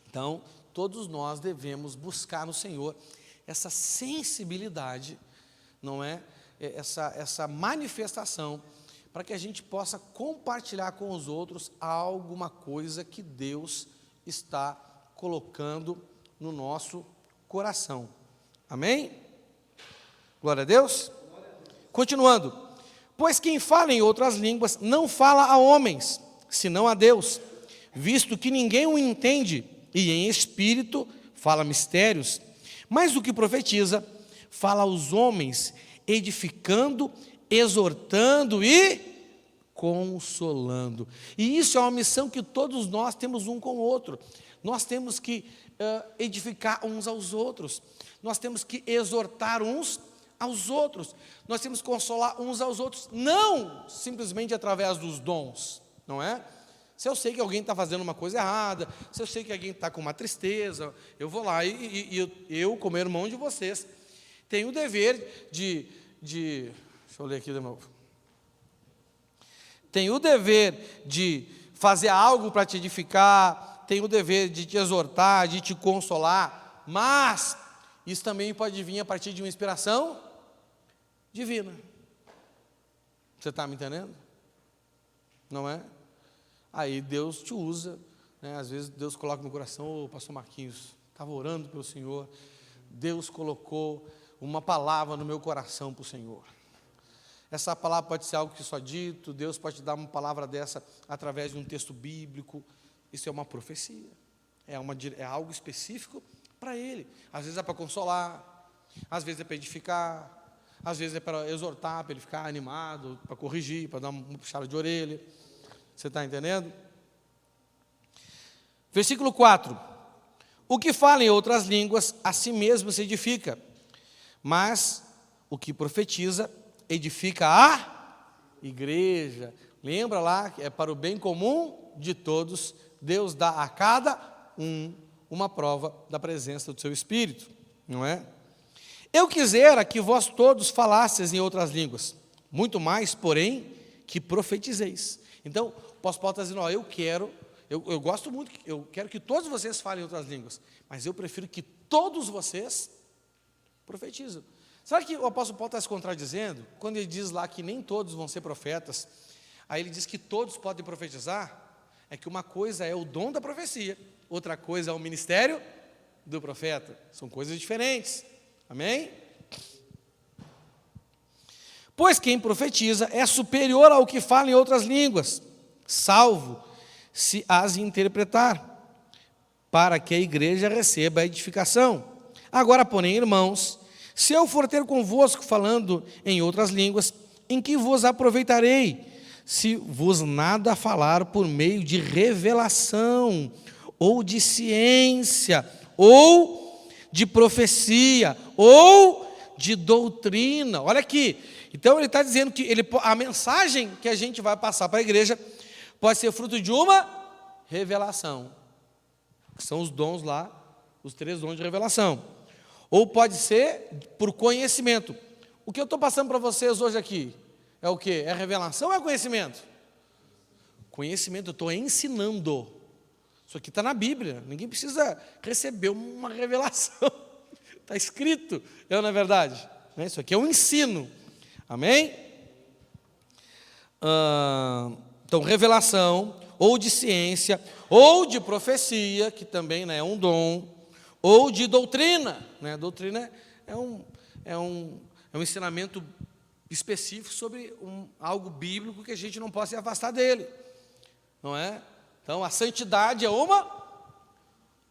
Então, todos nós devemos buscar no Senhor essa sensibilidade, não é? Essa manifestação, para que a gente possa compartilhar com os outros alguma coisa que Deus está colocando no nosso coração. Amém? Glória a Deus. Continuando. Pois quem fala em outras línguas não fala a homens, senão a Deus, visto que ninguém o entende, e em espírito fala mistérios. Mas o que profetiza, fala aos homens, edificando, exortando e consolando. E isso é uma missão que todos nós temos um com o outro. Nós temos que edificar uns aos outros. Nós temos que exortar uns aos outros. Nós temos que consolar uns aos outros, não simplesmente através dos dons, não é? Se eu sei que alguém está fazendo uma coisa errada, se eu sei que alguém está com uma tristeza, eu vou lá e eu, como irmão de vocês, tenho o dever deixa eu ler aqui de novo. Tenho o dever de fazer algo para te edificar, tenho o dever de te exortar, de te consolar, mas isso também pode vir a partir de uma inspiração divina. Você está me entendendo? Não é? Aí Deus te usa, né? Às vezes Deus coloca no coração, pastor Marquinhos, estava orando pelo Senhor, Deus colocou uma palavra no meu coração para o Senhor. Essa palavra pode ser algo que só dito, Deus pode te dar uma palavra dessa através de um texto bíblico. Isso é uma profecia, é algo específico para Ele. Às vezes é para consolar, às vezes é para edificar, às vezes é para exortar, para ele ficar animado, para corrigir, para dar uma puxada de orelha. Você está entendendo? Versículo 4. O que fala em outras línguas, a si mesmo se edifica, mas o que profetiza, edifica a igreja. Lembra lá que é para o bem comum de todos, Deus dá a cada uma prova da presença do seu Espírito, não é? Eu quisera que vós todos falasseis em outras línguas, muito mais, porém, que profetizeis. Então, o apóstolo Paulo está dizendo, eu gosto muito, eu quero que todos vocês falem em outras línguas, mas eu prefiro que todos vocês profetizem. Será que o apóstolo Paulo está se contradizendo? Quando ele diz lá que nem todos vão ser profetas, aí ele diz que todos podem profetizar, é que uma coisa é o dom da profecia, outra coisa é o ministério do profeta, são coisas diferentes, amém? Pois quem profetiza é superior ao que fala em outras línguas, salvo se as interpretar, para que a igreja receba a edificação. Agora, porém, irmãos, se eu for ter convosco falando em outras línguas, em que vos aproveitarei, se vos nada falar por meio de revelação, ou de ciência, ou de profecia, ou de doutrina? Olha aqui, então ele está dizendo que a mensagem que a gente vai passar para a igreja pode ser fruto de uma revelação, que são os dons lá, os 3 dons de revelação. Ou pode ser por conhecimento. O que eu estou passando para vocês hoje aqui é o quê? É revelação ou é conhecimento? Conhecimento, eu estou ensinando. Isso aqui está na Bíblia, ninguém precisa receber uma revelação. Está escrito, não é verdade? Isso aqui é um ensino. Amém? Então, revelação, ou de ciência, ou de profecia, que também, né, é um dom, ou de doutrina, né? Doutrina é um ensinamento específico sobre algo bíblico que a gente não pode se afastar dele, não é? Então, a santidade é uma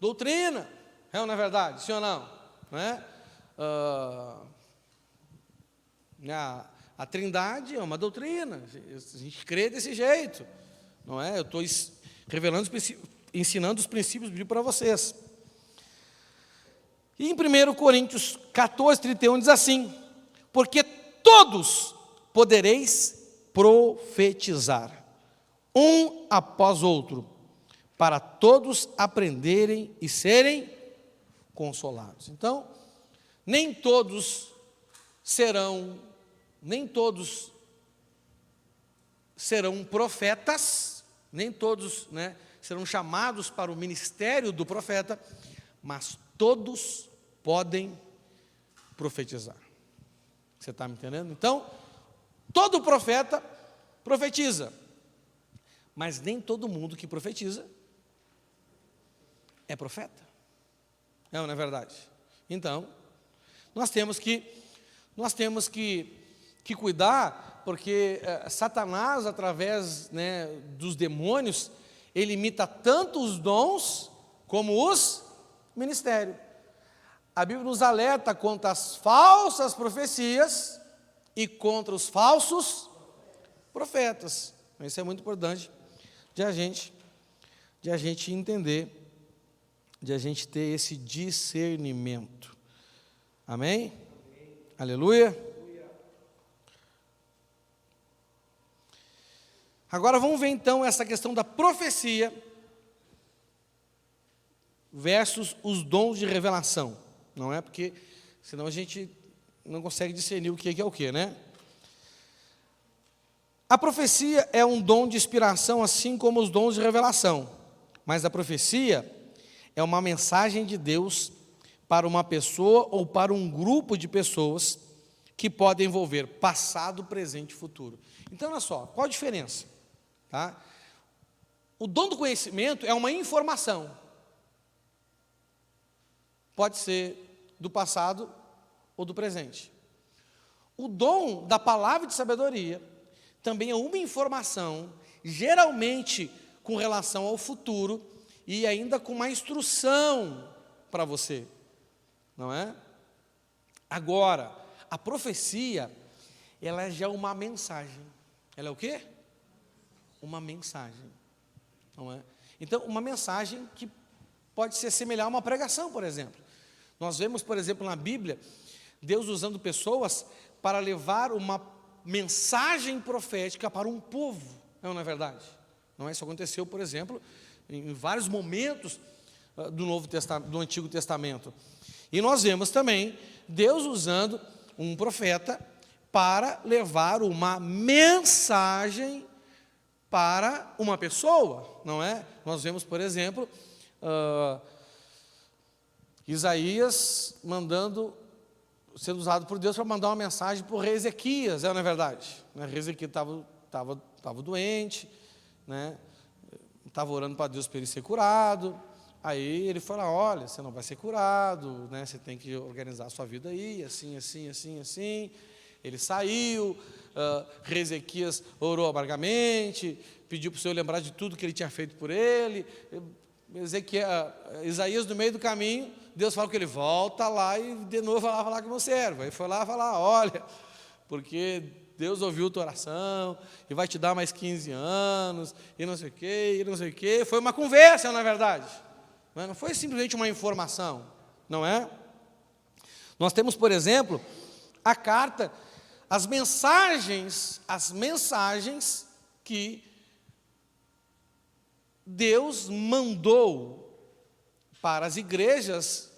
doutrina, não é verdade? Sim ou não? Não é? A Trindade é uma doutrina, a gente crê desse jeito, não é? Eu estou revelando, ensinando os princípios bíblicos para vocês. E em 1 Coríntios 14, 31 diz assim: porque todos podereis profetizar, um após outro, para todos aprenderem e serem consolados. Então, nem todos nem todos serão profetas, nem todos, né, serão chamados para o ministério do profeta, mas todos podem profetizar. Você está me entendendo? Então, todo profeta profetiza, mas nem todo mundo que profetiza é profeta. Não é verdade? Então, nós temos que cuidar, porque Satanás, através, né, dos demônios, ele imita tanto os dons como os ministérios. A Bíblia nos alerta contra as falsas profecias e contra os falsos profetas. Isso é muito importante de a gente entender, de a gente ter esse discernimento. Amém? Aleluia. Agora vamos ver então essa questão da profecia versus os dons de revelação. Não é? Porque senão a gente não consegue discernir o que é o que, né? A profecia é um dom de inspiração, assim como os dons de revelação. Mas a profecia é uma mensagem de Deus para uma pessoa ou para um grupo de pessoas que podem envolver passado, presente e futuro. Então, olha só, qual a diferença? Tá? O dom do conhecimento é uma informação. Pode ser do passado ou do presente. O dom da palavra de sabedoria também é uma informação, geralmente com relação ao futuro e ainda com uma instrução para você, não é? Agora, a profecia, ela já é uma mensagem. Ela é o quê? Uma mensagem, não é? Então, uma mensagem que pode se assemelhar a uma pregação, por exemplo. Nós vemos, por exemplo, na Bíblia, Deus usando pessoas para levar uma mensagem profética para um povo. Não é verdade? Não é? Isso aconteceu, por exemplo, em vários momentos do Antigo Testamento. E nós vemos também Deus usando um profeta para levar uma mensagem para uma pessoa, não é? Nós vemos, por exemplo, Isaías sendo usado por Deus para mandar uma mensagem para o rei Ezequias, não é verdade? O rei Ezequias estava doente, né? Estava orando para Deus para ele ser curado. Aí ele falou: olha, você não vai ser curado, né? Você tem que organizar a sua vida aí, assim, assim, assim, assim. Ele saiu, rei Ezequias orou amargamente, pediu para o Senhor lembrar de tudo que ele tinha feito por ele. Isaías, no meio do caminho, Deus fala com ele: volta lá e de novo vai lá falar com o meu servo. Aí foi lá falar: olha, porque Deus ouviu tua oração e vai te dar mais 15 anos, e não sei o quê, e não sei o quê. Foi uma conversa, na verdade. Mas não foi simplesmente uma informação, não é? Nós temos, por exemplo, a carta, as mensagens que Deus mandou para as igrejas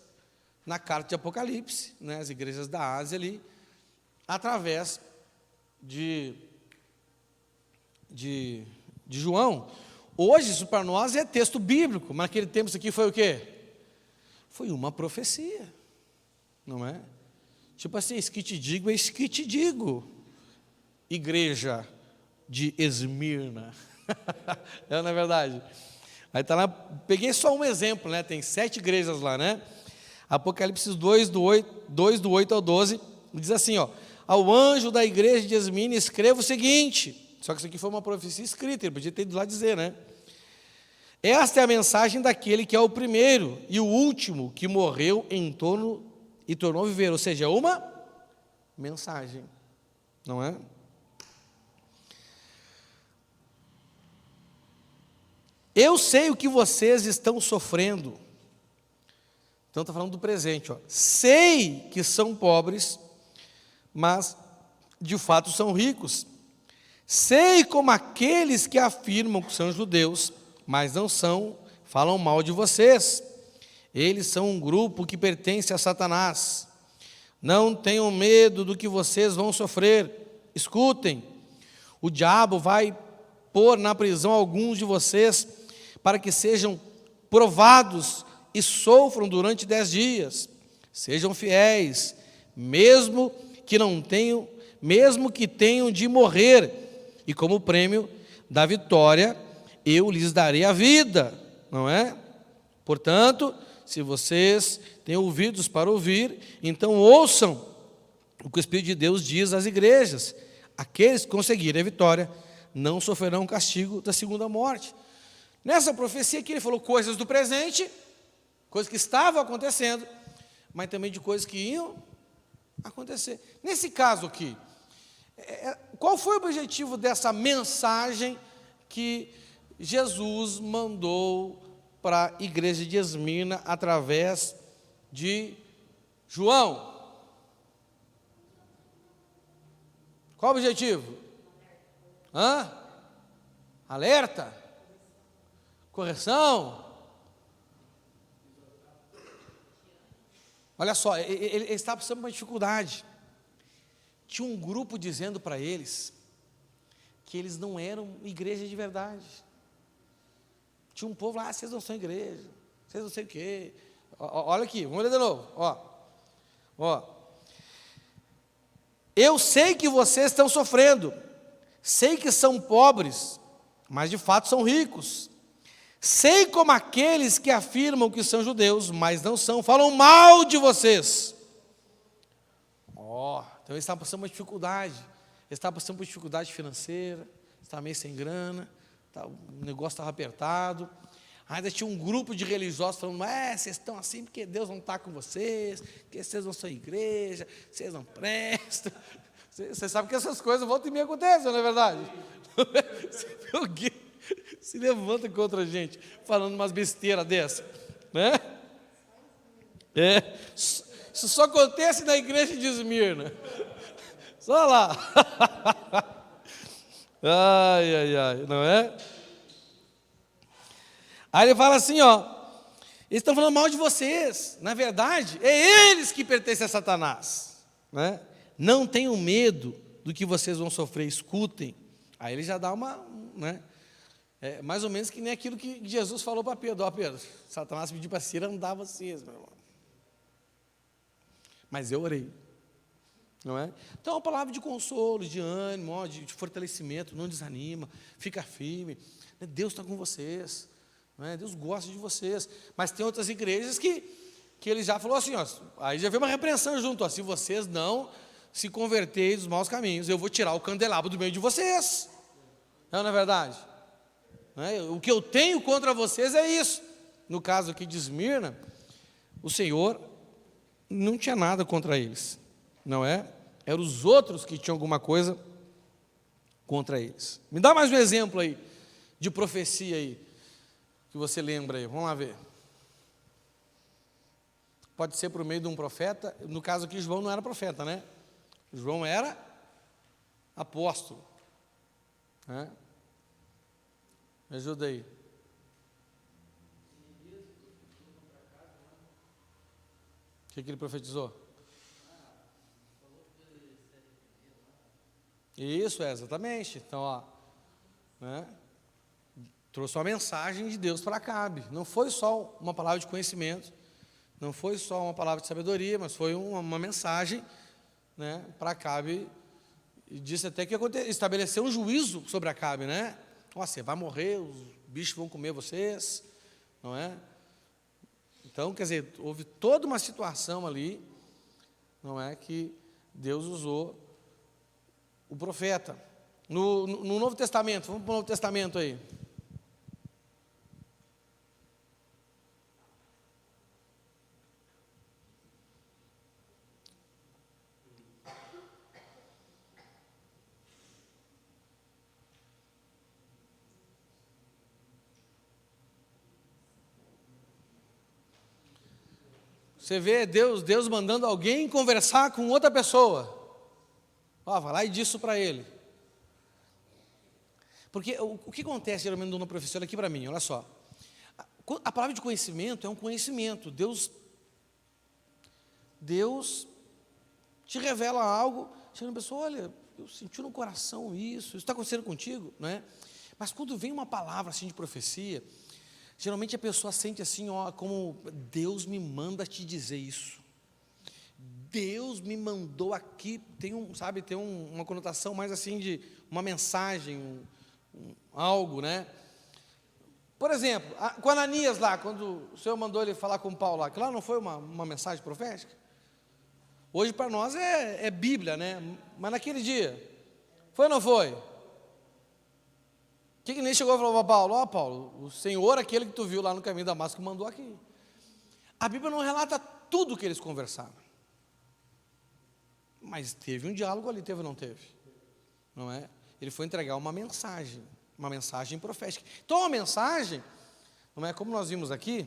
na carta de Apocalipse, né, as igrejas da Ásia ali, através de João. Hoje isso para nós é texto bíblico, mas naquele tempo isso aqui foi o quê? Foi uma profecia, não é? Tipo assim, isso que te digo é isso que te digo, igreja de Esmirna. Não é verdade? Aí está lá, peguei só um exemplo, né? Tem 7 igrejas lá, né? Apocalipse 2, do 8 ao 12, diz assim, ó: ao anjo da igreja de Esmirna escreva o seguinte. Só que isso aqui foi uma profecia escrita, ele podia ter ido lá dizer, né? Esta é a mensagem daquele que é o primeiro e o último que morreu e tornou a viver, ou seja, uma mensagem, não é? Eu sei o que vocês estão sofrendo. Então está falando do presente, ó. Sei que são pobres, mas de fato são ricos. Sei como aqueles que afirmam que são judeus, mas não são, falam mal de vocês. Eles são um grupo que pertence a Satanás. Não tenham medo do que vocês vão sofrer. Escutem, o diabo vai pôr na prisão alguns de vocês para que sejam provados e sofram durante 10 dias. Sejam fiéis, mesmo que tenham de morrer, e como prêmio da vitória, eu lhes darei a vida, não é? Portanto, se vocês têm ouvidos para ouvir, então ouçam o que o Espírito de Deus diz às igrejas. Aqueles que conseguirem a vitória não sofrerão castigo da segunda morte. Nessa profecia aqui ele falou coisas do presente, coisas que estavam acontecendo, mas também de coisas que iam acontecer. Nesse caso aqui, qual foi o objetivo dessa mensagem que Jesus mandou para a igreja de Esmirna através de João? Qual o objetivo? Alerta? Correção? Olha só, ele estava passando por uma dificuldade. Tinha um grupo dizendo para eles que eles não eram igreja de verdade. Tinha um povo lá, vocês não são igreja, vocês não sei o quê. Olha aqui, vamos ler de novo. Eu sei que vocês estão sofrendo, sei que são pobres, mas de fato são ricos. Sei como aqueles que afirmam que são judeus, mas não são, falam mal de vocês. Então ele está passando por uma dificuldade. Ele está passando por dificuldade financeira, está meio sem grana, o negócio estava apertado. Ainda tinha um grupo de religiosos falando, vocês estão assim porque Deus não está com vocês, porque vocês não são igreja, vocês não prestam. Você sabe que essas coisas volta e meia acontecem, não é verdade? Alguém se levanta contra a gente, falando umas besteiras dessas, né? Isso só acontece na igreja de Esmirna. Só lá. Ai, não é? Aí ele fala assim, eles estão falando mal de vocês. Na verdade, é eles que pertencem a Satanás, né? Não tenham medo do que vocês vão sofrer, escutem. Aí ele já dá uma, né? Mais ou menos que nem aquilo que Jesus falou para Pedro. Pedro, Satanás pediu para Cira, não dá vocês, meu irmão. Mas eu orei, não é? Então é uma palavra de consolo, de ânimo, de fortalecimento, não desanima, fica firme. Deus está com vocês, não é? Deus gosta de vocês. Mas tem outras igrejas que ele já falou assim, aí já veio uma repreensão junto, se vocês não se converterem dos maus caminhos, eu vou tirar o candelabro do meio de vocês. Não é verdade? O que eu tenho contra vocês é isso. No caso aqui de Esmirna, o Senhor não tinha nada contra eles, não é? Eram os outros que tinham alguma coisa contra eles. Me dá mais um exemplo aí, de profecia aí, que você lembra aí, vamos lá ver. Pode ser por meio de um profeta, no caso aqui João não era profeta, né? João era apóstolo, né? Me ajuda aí. O que ele profetizou? Isso, exatamente. Então, né? Trouxe uma mensagem de Deus para Acabe. Não foi só uma palavra de conhecimento, não foi só uma palavra de sabedoria, mas foi uma mensagem, né, para Acabe. E disse até que estabeleceu um juízo sobre Acabe, né? Você vai morrer, os bichos vão comer vocês, não é? Então, quer dizer, houve toda uma situação ali, não é, que Deus usou o profeta. No Novo Testamento, vamos para o Novo Testamento aí. Você vê Deus mandando alguém conversar com outra pessoa. Vai lá e diz isso para ele. Porque o que acontece geralmente no professor aqui para mim, olha só. A palavra de conhecimento é um conhecimento. Deus te revela algo, chega uma pessoa, olha, eu senti no coração isso está acontecendo contigo, não é? Mas quando vem uma palavra assim de profecia, geralmente a pessoa sente assim, ó, como Deus me manda te dizer isso. Deus me mandou aqui, tem uma conotação mais assim de uma mensagem, algo, né? Por exemplo, com Ananias lá, quando o Senhor mandou ele falar com Paulo lá, que lá não foi uma mensagem profética? Hoje para nós é Bíblia, né? Mas naquele dia, foi ou não foi? Que nem chegou e falou para Paulo, ó Paulo, o Senhor, aquele que tu viu lá no caminho da Damasco, mandou aqui. A Bíblia não relata tudo que eles conversaram. Mas teve um diálogo ali, teve ou não teve? Não é? Ele foi entregar uma mensagem profética. Então uma mensagem, não é como nós vimos aqui,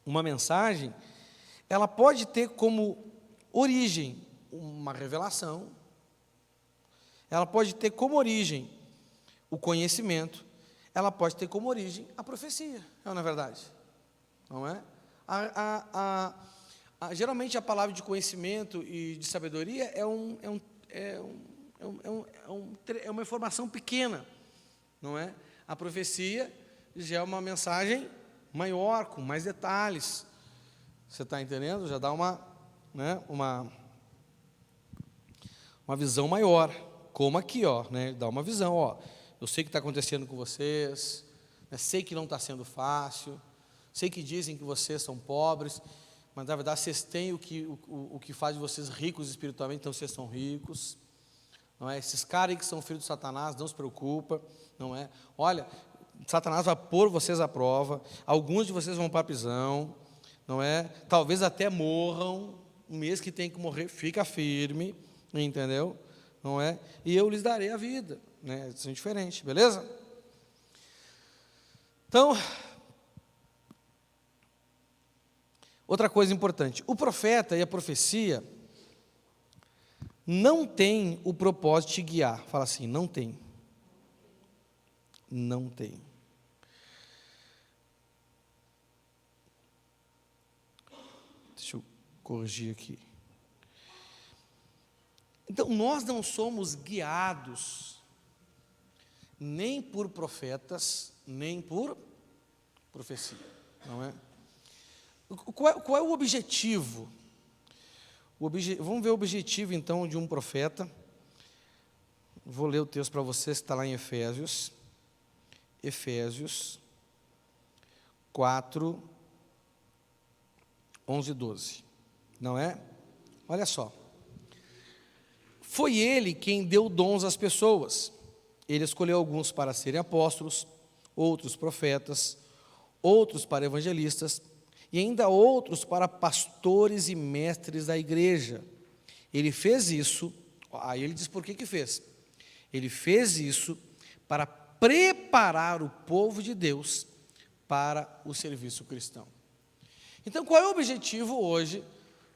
uma mensagem, ela pode ter como origem uma revelação, ela pode ter como origem o conhecimento, ela pode ter como origem a profecia, não é verdade? Não é? Geralmente a palavra de conhecimento e de sabedoria é uma informação pequena, não é? A profecia já é uma mensagem maior, com mais detalhes. Você está entendendo? Já dá uma visão maior, como aqui, ó, né? Dá uma visão, ó. Eu sei o que está acontecendo com vocês, né? Sei que não está sendo fácil, sei que dizem que vocês são pobres, mas na verdade vocês têm o que faz de vocês ricos espiritualmente, então vocês são ricos, não é? Esses caras aí que são filhos de Satanás, não se preocupa, não é? Olha, Satanás vai pôr vocês à prova, alguns de vocês vão para a prisão, não é? Talvez até morram, um mês que tem que morrer, fica firme, entendeu? Não é? E eu lhes darei a vida, né? Isso é diferente, beleza? Então, outra coisa importante, o profeta e a profecia não tem o propósito de te guiar. Fala assim, não tem. Não tem. Deixa eu corrigir aqui. Então, nós não somos guiados nem por profetas, nem por profecia, não é? Qual é o objetivo? Vamos ver o objetivo, então, de um profeta. Vou ler o texto para vocês, que está lá em Efésios 4, 11 e 12. Não é? Olha só. Foi Ele quem deu dons às pessoas. Ele escolheu alguns para serem apóstolos, outros profetas, outros para evangelistas, e ainda outros para pastores e mestres da igreja. Ele fez isso, aí ele diz por que fez. Ele fez isso para preparar o povo de Deus para o serviço cristão. Então, qual é o objetivo hoje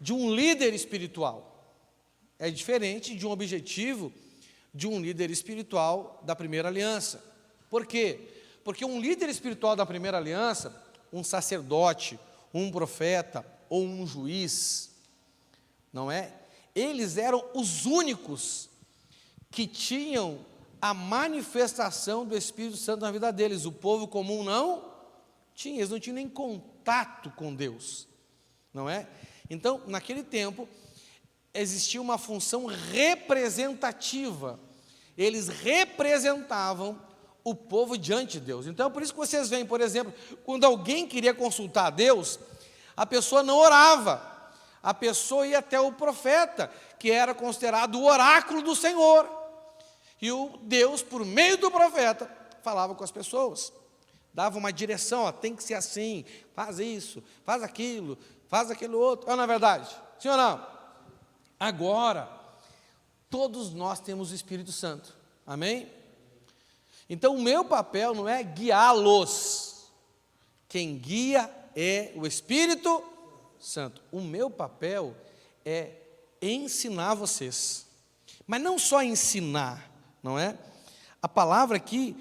de um líder espiritual? É diferente de um objetivo de um líder espiritual da primeira aliança. Por quê? Porque um líder espiritual da primeira aliança, um sacerdote, um profeta ou um juiz, não é? Eles eram os únicos que tinham a manifestação do Espírito Santo na vida deles. O povo comum não tinha, eles não tinham nem contato com Deus, não é? Então, naquele tempo, existia uma função representativa. Eles representavam o povo diante de Deus. Então, é por isso que vocês veem, por exemplo, quando alguém queria consultar a Deus, a pessoa não orava, a pessoa ia até o profeta, que era considerado o oráculo do Senhor. E o Deus, por meio do profeta, falava com as pessoas, dava uma direção, ó, tem que ser assim, faz isso, faz aquilo outro. Não é verdade? Sim ou não? Agora, todos nós temos o Espírito Santo, amém? Então, o meu papel não é guiá-los, quem guia é o Espírito Santo. O meu papel é ensinar vocês, mas não só ensinar, não é? A palavra aqui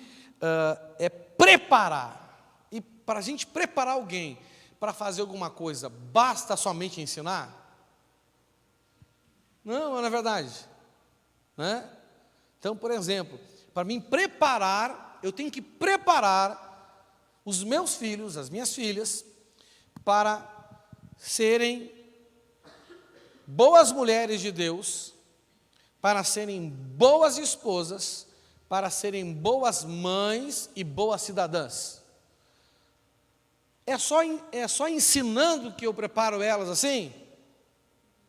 é preparar, e para a gente preparar alguém para fazer alguma coisa, basta somente ensinar? Não é verdade, né? Então, por exemplo, para mim preparar, eu tenho que preparar os meus filhos, as minhas filhas, para serem boas mulheres de Deus, para serem boas esposas, para serem boas mães e boas cidadãs. É só ensinando que eu preparo elas assim?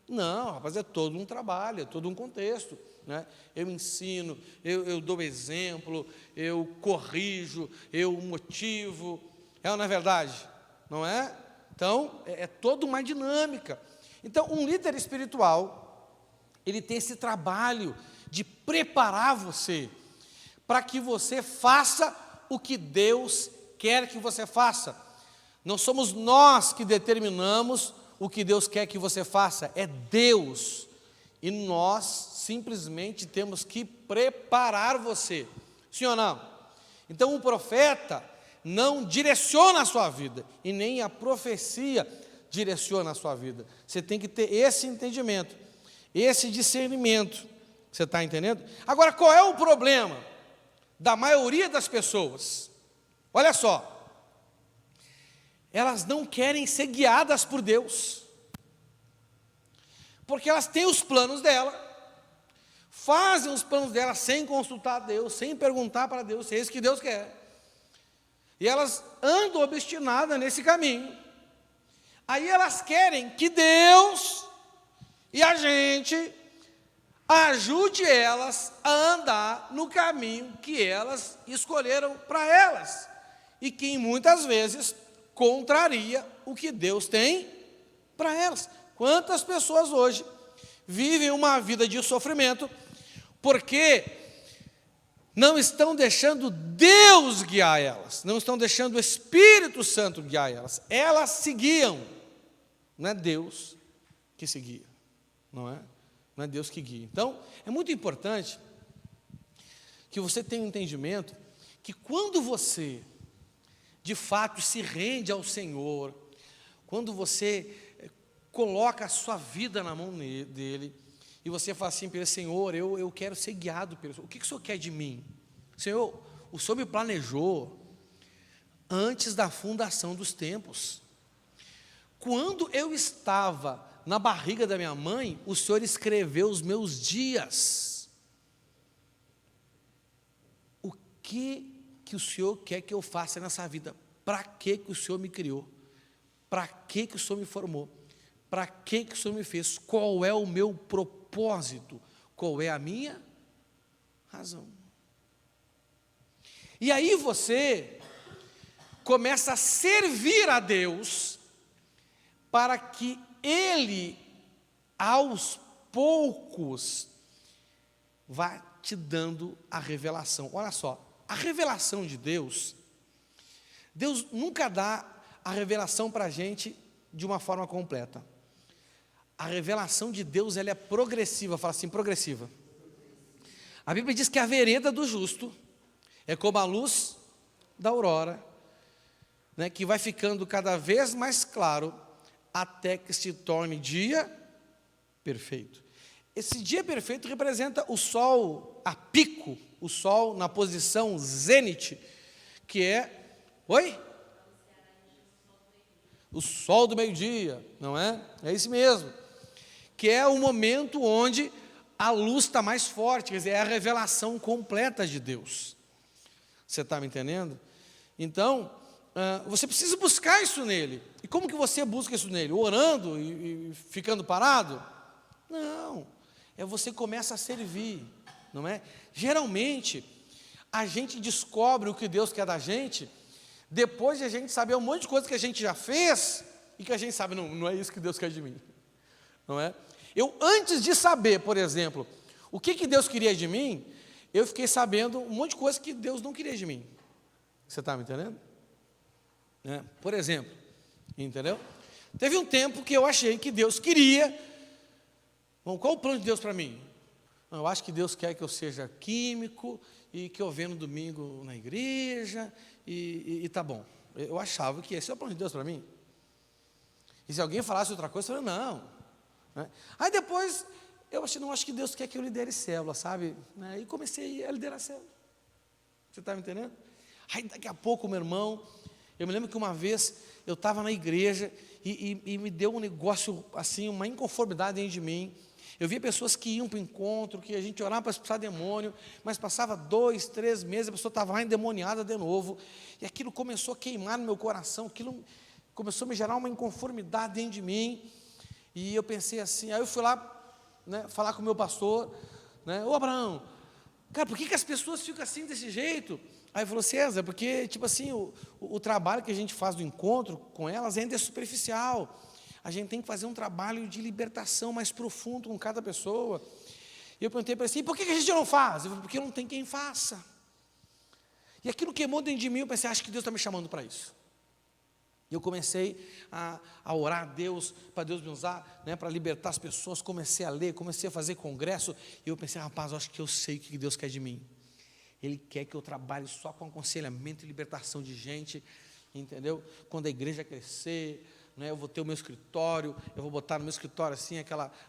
Não, rapaz, é todo um trabalho, é todo um contexto, né? Eu ensino, eu dou exemplo, eu corrijo, eu motivo. É ou não é verdade? Não é? Então, é toda uma dinâmica. Então, um líder espiritual, ele tem esse trabalho de preparar você para que você faça o que Deus quer que você faça. Não somos nós que determinamos o que Deus quer que você faça, é Deus. E nós simplesmente temos que preparar você. Sim ou não? Então o profeta não direciona a sua vida, e nem a profecia direciona a sua vida. Você tem que ter esse entendimento, esse discernimento. Você está entendendo? Agora, qual é o problema da maioria das pessoas? Olha só. Elas não querem ser guiadas por Deus, porque elas têm os planos dela, fazem os planos dela sem consultar Deus, sem perguntar para Deus se é isso que Deus quer, e elas andam obstinadas nesse caminho. Aí elas querem que Deus e a gente ajude elas a andar no caminho que elas escolheram para elas, e que muitas vezes contraria o que Deus tem para elas. Quantas pessoas hoje vivem uma vida de sofrimento porque não estão deixando Deus guiar elas, não estão deixando o Espírito Santo guiar elas. Elas se guiam, não é Deus que se guia, não é Deus que guia. Então, é muito importante que você tenha um entendimento que quando você de fato se rende ao Senhor, quando você coloca a sua vida na mão dele, e você fala assim para ele: Senhor, eu quero ser guiado pelo Senhor. O que o Senhor quer de mim? Senhor, o Senhor me planejou antes da fundação dos tempos. Quando eu estava na barriga da minha mãe, o Senhor escreveu os meus dias. O que o Senhor quer que eu faça nessa vida? Para que o Senhor me criou? Para que o Senhor me formou? Para que o Senhor me fez? Qual é o meu propósito? Qual é a minha razão? E aí você começa a servir a Deus para que Ele, aos poucos, vá te dando a revelação. Olha só, a revelação de Deus, Deus nunca dá a revelação para a gente de uma forma completa. A revelação de Deus, ela é progressiva, fala assim, progressiva. A Bíblia diz que a vereda do justo é como a luz da aurora, né, que vai ficando cada vez mais claro, até que se torne dia perfeito. Esse dia perfeito representa o sol a pico, o sol na posição zênite, que é, o sol do meio-dia, não é? É isso mesmo, que é o momento onde a luz está mais forte, quer dizer, é a revelação completa de Deus. Você está me entendendo? Então, você precisa buscar isso nele. E como que você busca isso nele? Orando e ficando parado? Não, você começa a servir, não é? Geralmente, a gente descobre o que Deus quer da gente depois de a gente saber um monte de coisa que a gente já fez e que a gente sabe, não é isso que Deus quer de mim, não é? Eu, antes de saber, por exemplo, o que Deus queria de mim, eu fiquei sabendo um monte de coisa que Deus não queria de mim. Você está me entendendo? Por exemplo, entendeu? Teve um tempo que eu achei que Deus queria. Bom, qual o plano de Deus para mim? Eu acho que Deus quer que eu seja químico e que eu venha no domingo na igreja e tá bom. Eu achava que esse é o plano de Deus para mim. E se alguém falasse outra coisa, eu falei, não. Aí depois eu achei, não, acho que Deus quer que eu lidere célula, sabe? E comecei a liderar célula. Você está me entendendo? Aí daqui a pouco, meu irmão, eu me lembro que uma vez eu estava na igreja e me deu um negócio assim, uma inconformidade dentro de mim. Eu via pessoas que iam para o encontro, que a gente orava para expulsar demônio, mas passava 2, 3 meses, a pessoa estava lá endemoniada de novo, e aquilo começou a queimar no meu coração, aquilo começou a me gerar uma inconformidade dentro de mim, e eu pensei assim, aí eu fui lá, falar com o meu pastor, ô Abraão, cara, por que as pessoas ficam assim desse jeito? Aí ele falou, César, porque tipo assim, o trabalho que a gente faz do encontro com elas ainda é superficial, a gente tem que fazer um trabalho de libertação mais profundo com cada pessoa. E eu perguntei para ele assim, por que a gente não faz? Ele falou, porque não tem quem faça. E aquilo queimou dentro de mim, eu pensei, acho que Deus está me chamando para isso. E eu comecei a orar a Deus, para Deus me usar, para libertar as pessoas, comecei a ler, comecei a fazer congresso, e eu pensei, rapaz, acho que eu sei o que Deus quer de mim. Ele quer que eu trabalhe só com aconselhamento e libertação de gente, entendeu? Quando a igreja crescer, eu vou ter o meu escritório, eu vou botar no meu escritório assim,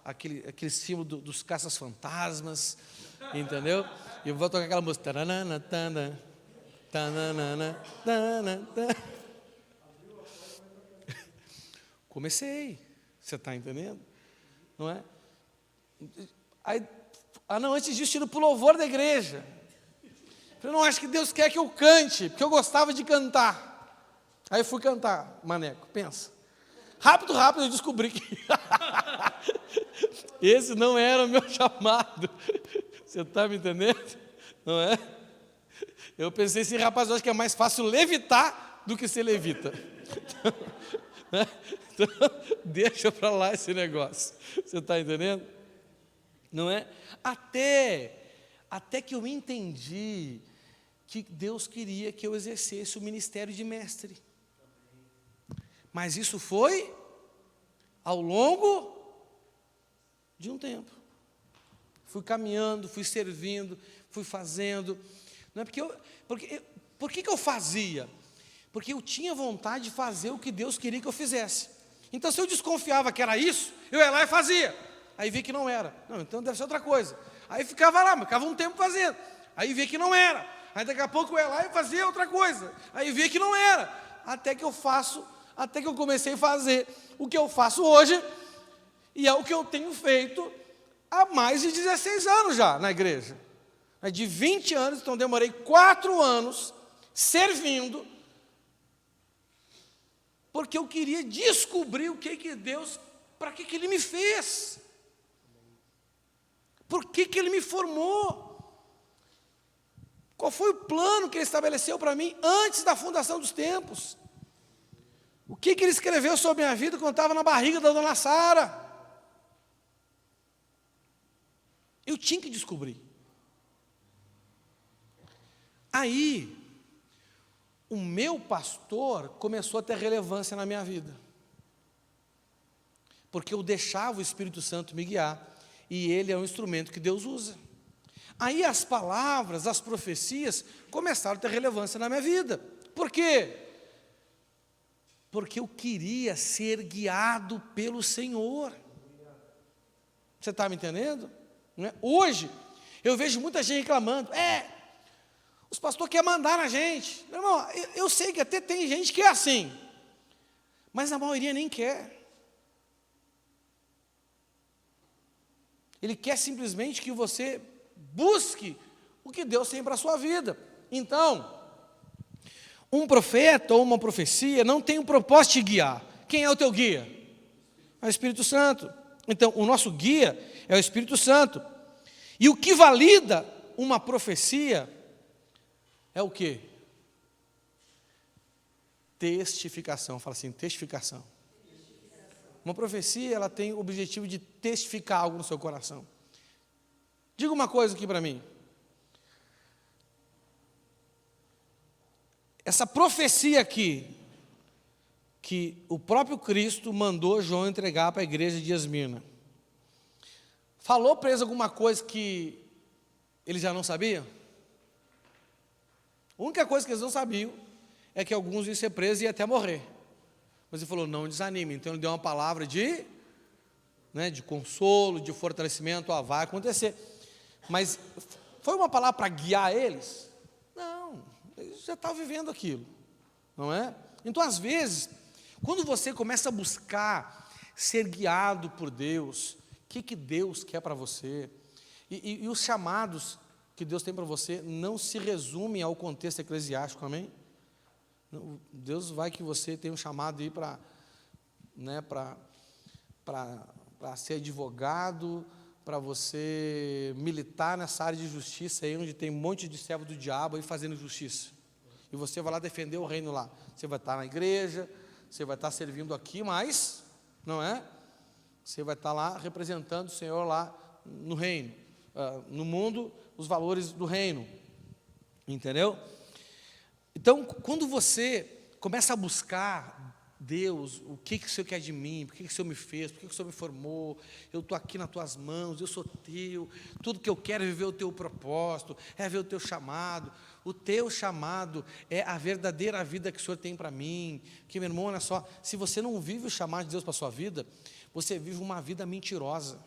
aquele símbolo dos caças fantasmas, entendeu? E eu vou tocar aquela música. Taranana, tana, tananana, tanana. Comecei, você está entendendo? Não é? Aí, não, antes disso, indo para o louvor da igreja. Eu não acho que Deus quer que eu cante, porque eu gostava de cantar. Aí eu fui cantar, maneco, pensa. Rápido eu descobri que esse não era o meu chamado. Você está me entendendo? Não é? Eu pensei assim, rapaz, eu acho que é mais fácil levitar do que ser levita. Então, deixa para lá esse negócio. Você está entendendo? Não é? Até que eu entendi que Deus queria que eu exercesse o ministério de mestre. Mas isso foi ao longo de um tempo. Fui caminhando, fui servindo, fui fazendo. Não é por que eu fazia? Porque eu tinha vontade de fazer o que Deus queria que eu fizesse. Então, se eu desconfiava que era isso, eu ia lá e fazia. Aí vi que não era. Não, então deve ser outra coisa. Aí ficava lá, ficava um tempo fazendo. Aí vi que não era. Aí daqui a pouco eu ia lá e fazia outra coisa. Aí vi que não era. Até que eu comecei a fazer o que eu faço hoje, e é o que eu tenho feito há mais de 16 anos já na igreja. De 20 anos, então demorei 4 anos servindo, porque eu queria descobrir o que Deus, para que Ele me fez, por que Ele me formou, qual foi o plano que Ele estabeleceu para mim antes da fundação dos tempos, o que Ele escreveu sobre a minha vida quando eu estava na barriga da dona Sara. Eu tinha que descobrir. Aí, o meu pastor começou a ter relevância na minha vida, porque eu deixava o Espírito Santo me guiar, e ele é um instrumento que Deus usa. Aí as palavras, as profecias começaram a ter relevância na minha vida. Por quê? Porque eu queria ser guiado pelo Senhor. Você está me entendendo? Não é? Hoje, eu vejo muita gente reclamando, os pastores querem mandar na gente. Meu irmão, eu sei que até tem gente que é assim, mas a maioria nem quer. Ele quer simplesmente que você busque o que Deus tem para a sua vida. Então, um profeta ou uma profecia não tem o propósito de guiar. Quem é o teu guia? É o Espírito Santo. Então, o nosso guia é o Espírito Santo. E o que valida uma profecia é o quê? Testificação. Fala assim, testificação. Uma profecia, ela tem o objetivo de testificar algo no seu coração. Diga uma coisa aqui para mim. Essa profecia aqui, que o próprio Cristo mandou João entregar para a igreja de Esmirna, falou para eles alguma coisa que eles já não sabiam? A única coisa que eles não sabiam é que alguns iam ser presos e iam até morrer. Mas ele falou, não desanime. Então ele deu uma palavra de né, de consolo, de fortalecimento, vai acontecer. Mas foi uma palavra para guiar eles? Não, eles já estavam vivendo aquilo, não é? Então, às vezes, quando você começa a buscar ser guiado por Deus, o que Deus quer para você, e os chamados que Deus tem para você não se resumem ao contexto eclesiástico, amém? Deus vai que você tem um chamado aí para, né, para ser advogado, para você militar nessa área de justiça, aí onde tem um monte de servo do diabo aí fazendo justiça. E você vai lá defender o reino lá. Você vai estar na igreja, você vai estar servindo aqui, mas, não é? Você vai estar lá representando o Senhor lá no reino, no mundo, os valores do reino. Entendeu? Então, quando você começa a buscar Deus, o que o Senhor quer de mim, por que o Senhor me fez, por que o Senhor me formou, eu estou aqui nas tuas mãos, eu sou teu, tudo que eu quero é viver o teu propósito, é ver o teu chamado é a verdadeira vida que o Senhor tem para mim, porque, meu irmão, olha só, se você não vive o chamado de Deus para a sua vida, você vive uma vida mentirosa,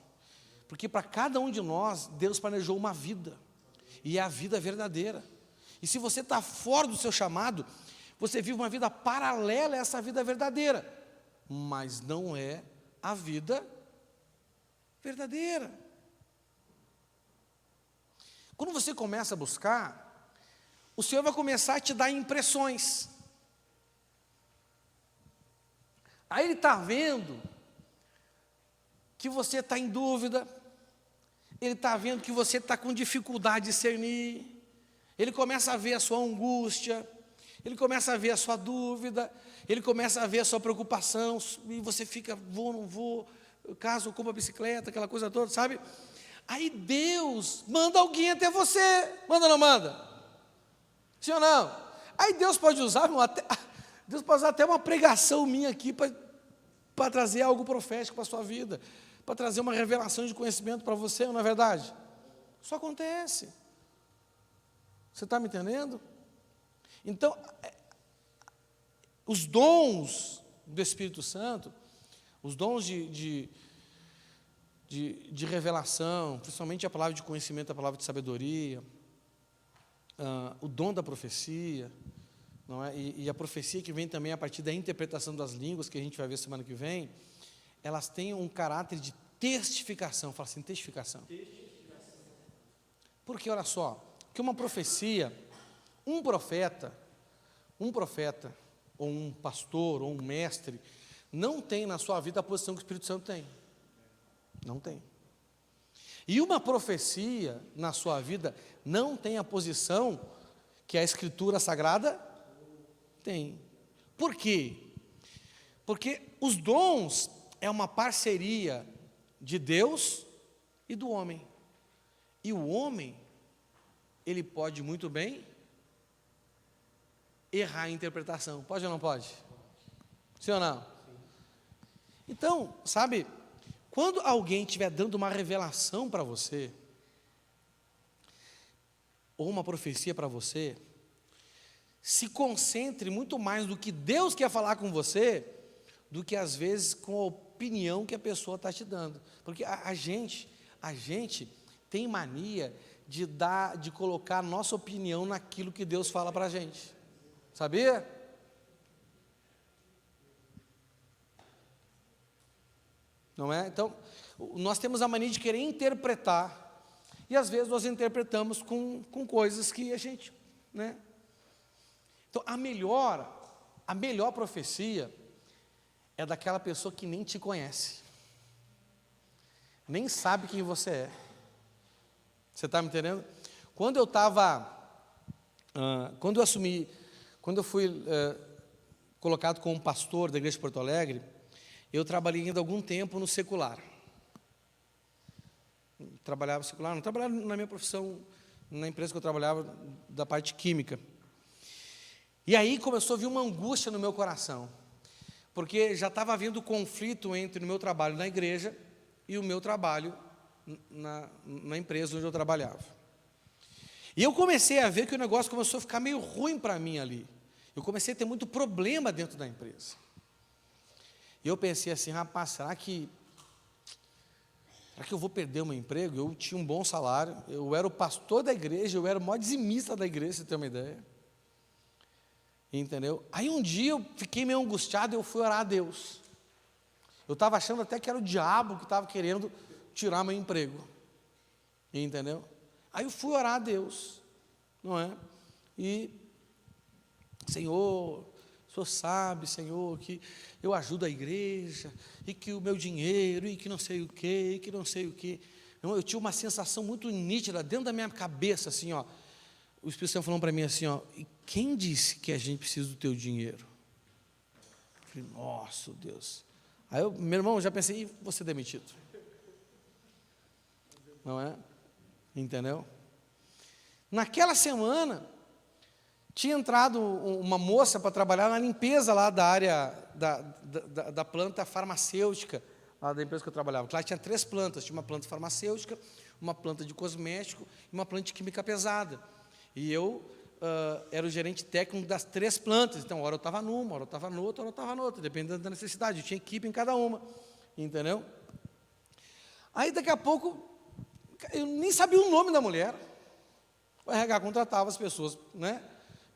porque para cada um de nós, Deus planejou uma vida, e é a vida verdadeira, e se você está fora do seu chamado, você vive uma vida paralela a essa vida verdadeira, mas não é a vida verdadeira. Quando você começa a buscar, o Senhor vai começar a te dar impressões. Aí Ele está vendo que você está em dúvida, Ele está vendo que você está com dificuldade de discernir, Ele começa a ver a sua angústia, Ele começa a ver a sua dúvida, Ele começa a ver a sua preocupação, e você fica, vou, não vou, caso eu compro a bicicleta, aquela coisa toda, sabe? Aí Deus manda alguém até você, manda ou não manda? Sim ou não? Aí Deus pode usar, até uma pregação minha aqui para trazer algo profético para a sua vida, para trazer uma revelação de conhecimento para você, não é verdade? Isso acontece. Você está me entendendo? Então, os dons do Espírito Santo, os dons de revelação, principalmente a palavra de conhecimento, a palavra de sabedoria, o dom da profecia, não é? E a profecia que vem também a partir da interpretação das línguas, que a gente vai ver semana que vem, elas têm um caráter de testificação, fala assim, testificação. Porque, olha só, que uma profecia, um profeta, ou um pastor, ou um mestre, não tem na sua vida a posição que o Espírito Santo tem. Não tem. E uma profecia na sua vida não tem a posição que a Escritura Sagrada tem. Por quê? Porque os dons é uma parceria de Deus e do homem. E o homem, ele pode muito bem errar a interpretação. Pode ou não pode? Sim ou não? Então, sabe, quando alguém estiver dando uma revelação para você, ou uma profecia para você, se concentre muito mais no que Deus quer falar com você, do que às vezes com a opinião que a pessoa está te dando. Porque a gente tem mania de colocar a nossa opinião naquilo que Deus fala para a gente. Sabia? Não é? Então, nós temos a mania de querer interpretar, e às vezes nós interpretamos com coisas que a gente, né? Então, a melhor profecia é daquela pessoa que nem te conhece, nem sabe quem você é. Você está me entendendo? Quando eu fui colocado como pastor da igreja de Porto Alegre, eu trabalhei ainda algum tempo no secular. Trabalhava secular, não trabalhava na minha profissão, na empresa que eu trabalhava, da parte química. E aí começou a vir uma angústia no meu coração, porque já estava havendo conflito entre o meu trabalho na igreja e o meu trabalho na empresa onde eu trabalhava. E eu comecei a ver que o negócio começou a ficar meio ruim para mim ali. Eu comecei a ter muito problema dentro da empresa. E eu pensei assim, rapaz, será que será que eu vou perder o meu emprego? Eu tinha um bom salário, eu era o pastor da igreja, eu era o maior dizimista da igreja, você tem uma ideia. Entendeu? Aí um dia eu fiquei meio angustiado e eu fui orar a Deus. Eu estava achando até que era o diabo que estava querendo tirar meu emprego. Entendeu? Aí eu fui orar a Deus, não é? E, Senhor, o Senhor sabe, Senhor, que eu ajudo a igreja, e que o meu dinheiro, e que não sei o quê, e que não sei o quê. Eu tinha uma sensação muito nítida dentro da minha cabeça, assim, ó. O Espírito Santo falando para mim assim, ó, e quem disse que a gente precisa do teu dinheiro? Eu falei, nossa, Deus. Aí meu irmão, já pensei, vou ser demitido. Não é? Entendeu? Naquela semana, tinha entrado uma moça para trabalhar na limpeza lá da área da planta farmacêutica, lá da empresa que eu trabalhava. Lá tinha 3 plantas, tinha uma planta farmacêutica, uma planta de cosmético e uma planta de química pesada. E eu era o gerente técnico das 3 plantas, então, hora eu estava numa, hora eu estava noutra, hora eu estava noutra, dependendo da necessidade, eu tinha equipe em cada uma, entendeu? Aí, daqui a pouco, eu nem sabia o nome da mulher, o RH contratava as pessoas, né?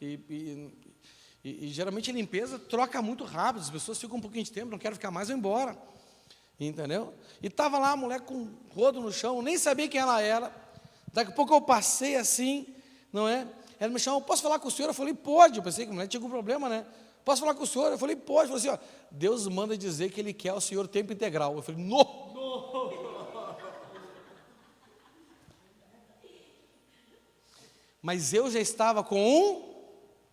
E geralmente a limpeza troca muito rápido, as pessoas ficam um pouquinho de tempo, não quero ficar mais, vou embora, entendeu? E estava lá a mulher com rodo no chão, nem sabia quem ela era, daqui a pouco eu passei assim, não é? Ela me chamou, posso falar com o senhor? Eu falei, pode. Eu pensei que a mulher tinha algum problema, né? Posso falar com o senhor? Eu falei, pode. Eu falei assim, ó, Deus manda dizer que Ele quer o senhor tempo integral. Eu falei, não. Mas eu já estava com um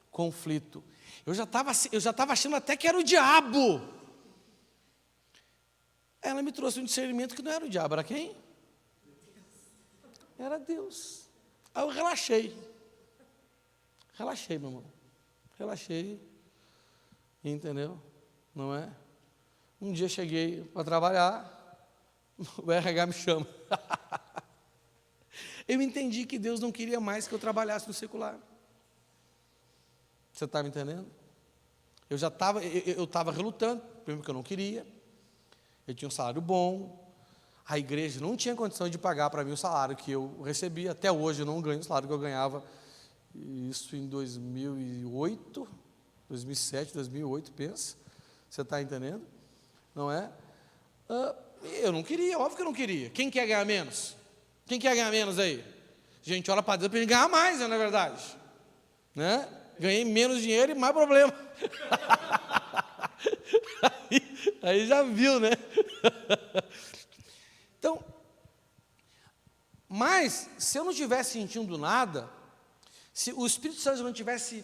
conflito. Eu já estava achando até que era o diabo. Ela me trouxe um discernimento que não era o diabo, era quem? Era Deus. Aí eu relaxei, meu irmão, relaxei, entendeu? Não é? Um dia cheguei para trabalhar, o RH me chama. Eu entendi que Deus não queria mais que eu trabalhasse no secular. Você está me entendendo? Eu estava relutando, primeiro que eu não queria, eu tinha um salário bom, a igreja não tinha condição de pagar para mim o salário que eu recebia, até hoje eu não ganho o salário que eu ganhava, isso em 2008, 2007, 2008, pensa, você está entendendo? Não é? Eu não queria, óbvio que eu não queria. Quem quer ganhar menos? Quem quer ganhar menos aí? Gente, ora para Deus para ele ganhar mais, não é verdade? Né? Ganhei menos dinheiro e mais problema. aí já viu, né? Então, mas se eu não estivesse sentindo nada, se o Espírito Santo não estivesse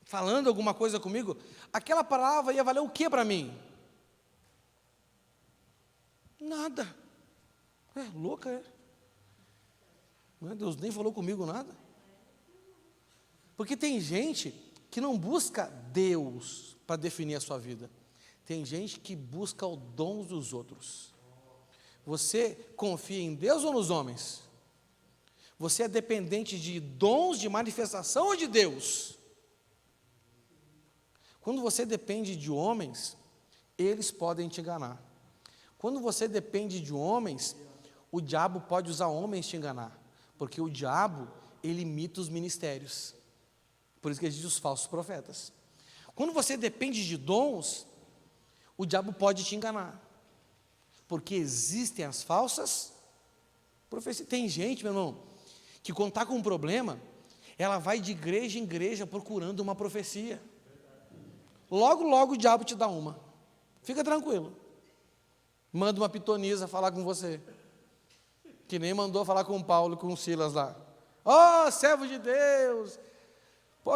falando alguma coisa comigo, aquela palavra ia valer o que para mim? Nada. É louca, é? Não é? Deus nem falou comigo nada. Porque tem gente que não busca Deus para definir a sua vida. Tem gente que busca o dom dos outros. Você confia em Deus ou nos homens? Você é dependente de dons de manifestação ou de Deus? Quando você depende de homens, eles podem te enganar. Quando você depende de homens, o diabo pode usar homens te enganar. Porque o diabo, ele imita os ministérios. Por isso que ele diz os falsos profetas. Quando você depende de dons, o diabo pode te enganar. Porque existem as falsas profecias. Tem gente, meu irmão, que quando está com um problema, ela vai de igreja em igreja procurando uma profecia. Logo, logo o diabo te dá uma. Fica tranquilo. Manda uma pitonisa falar com você. Que nem mandou falar com o Paulo e com o Silas lá. Ó, servo de Deus! Pô,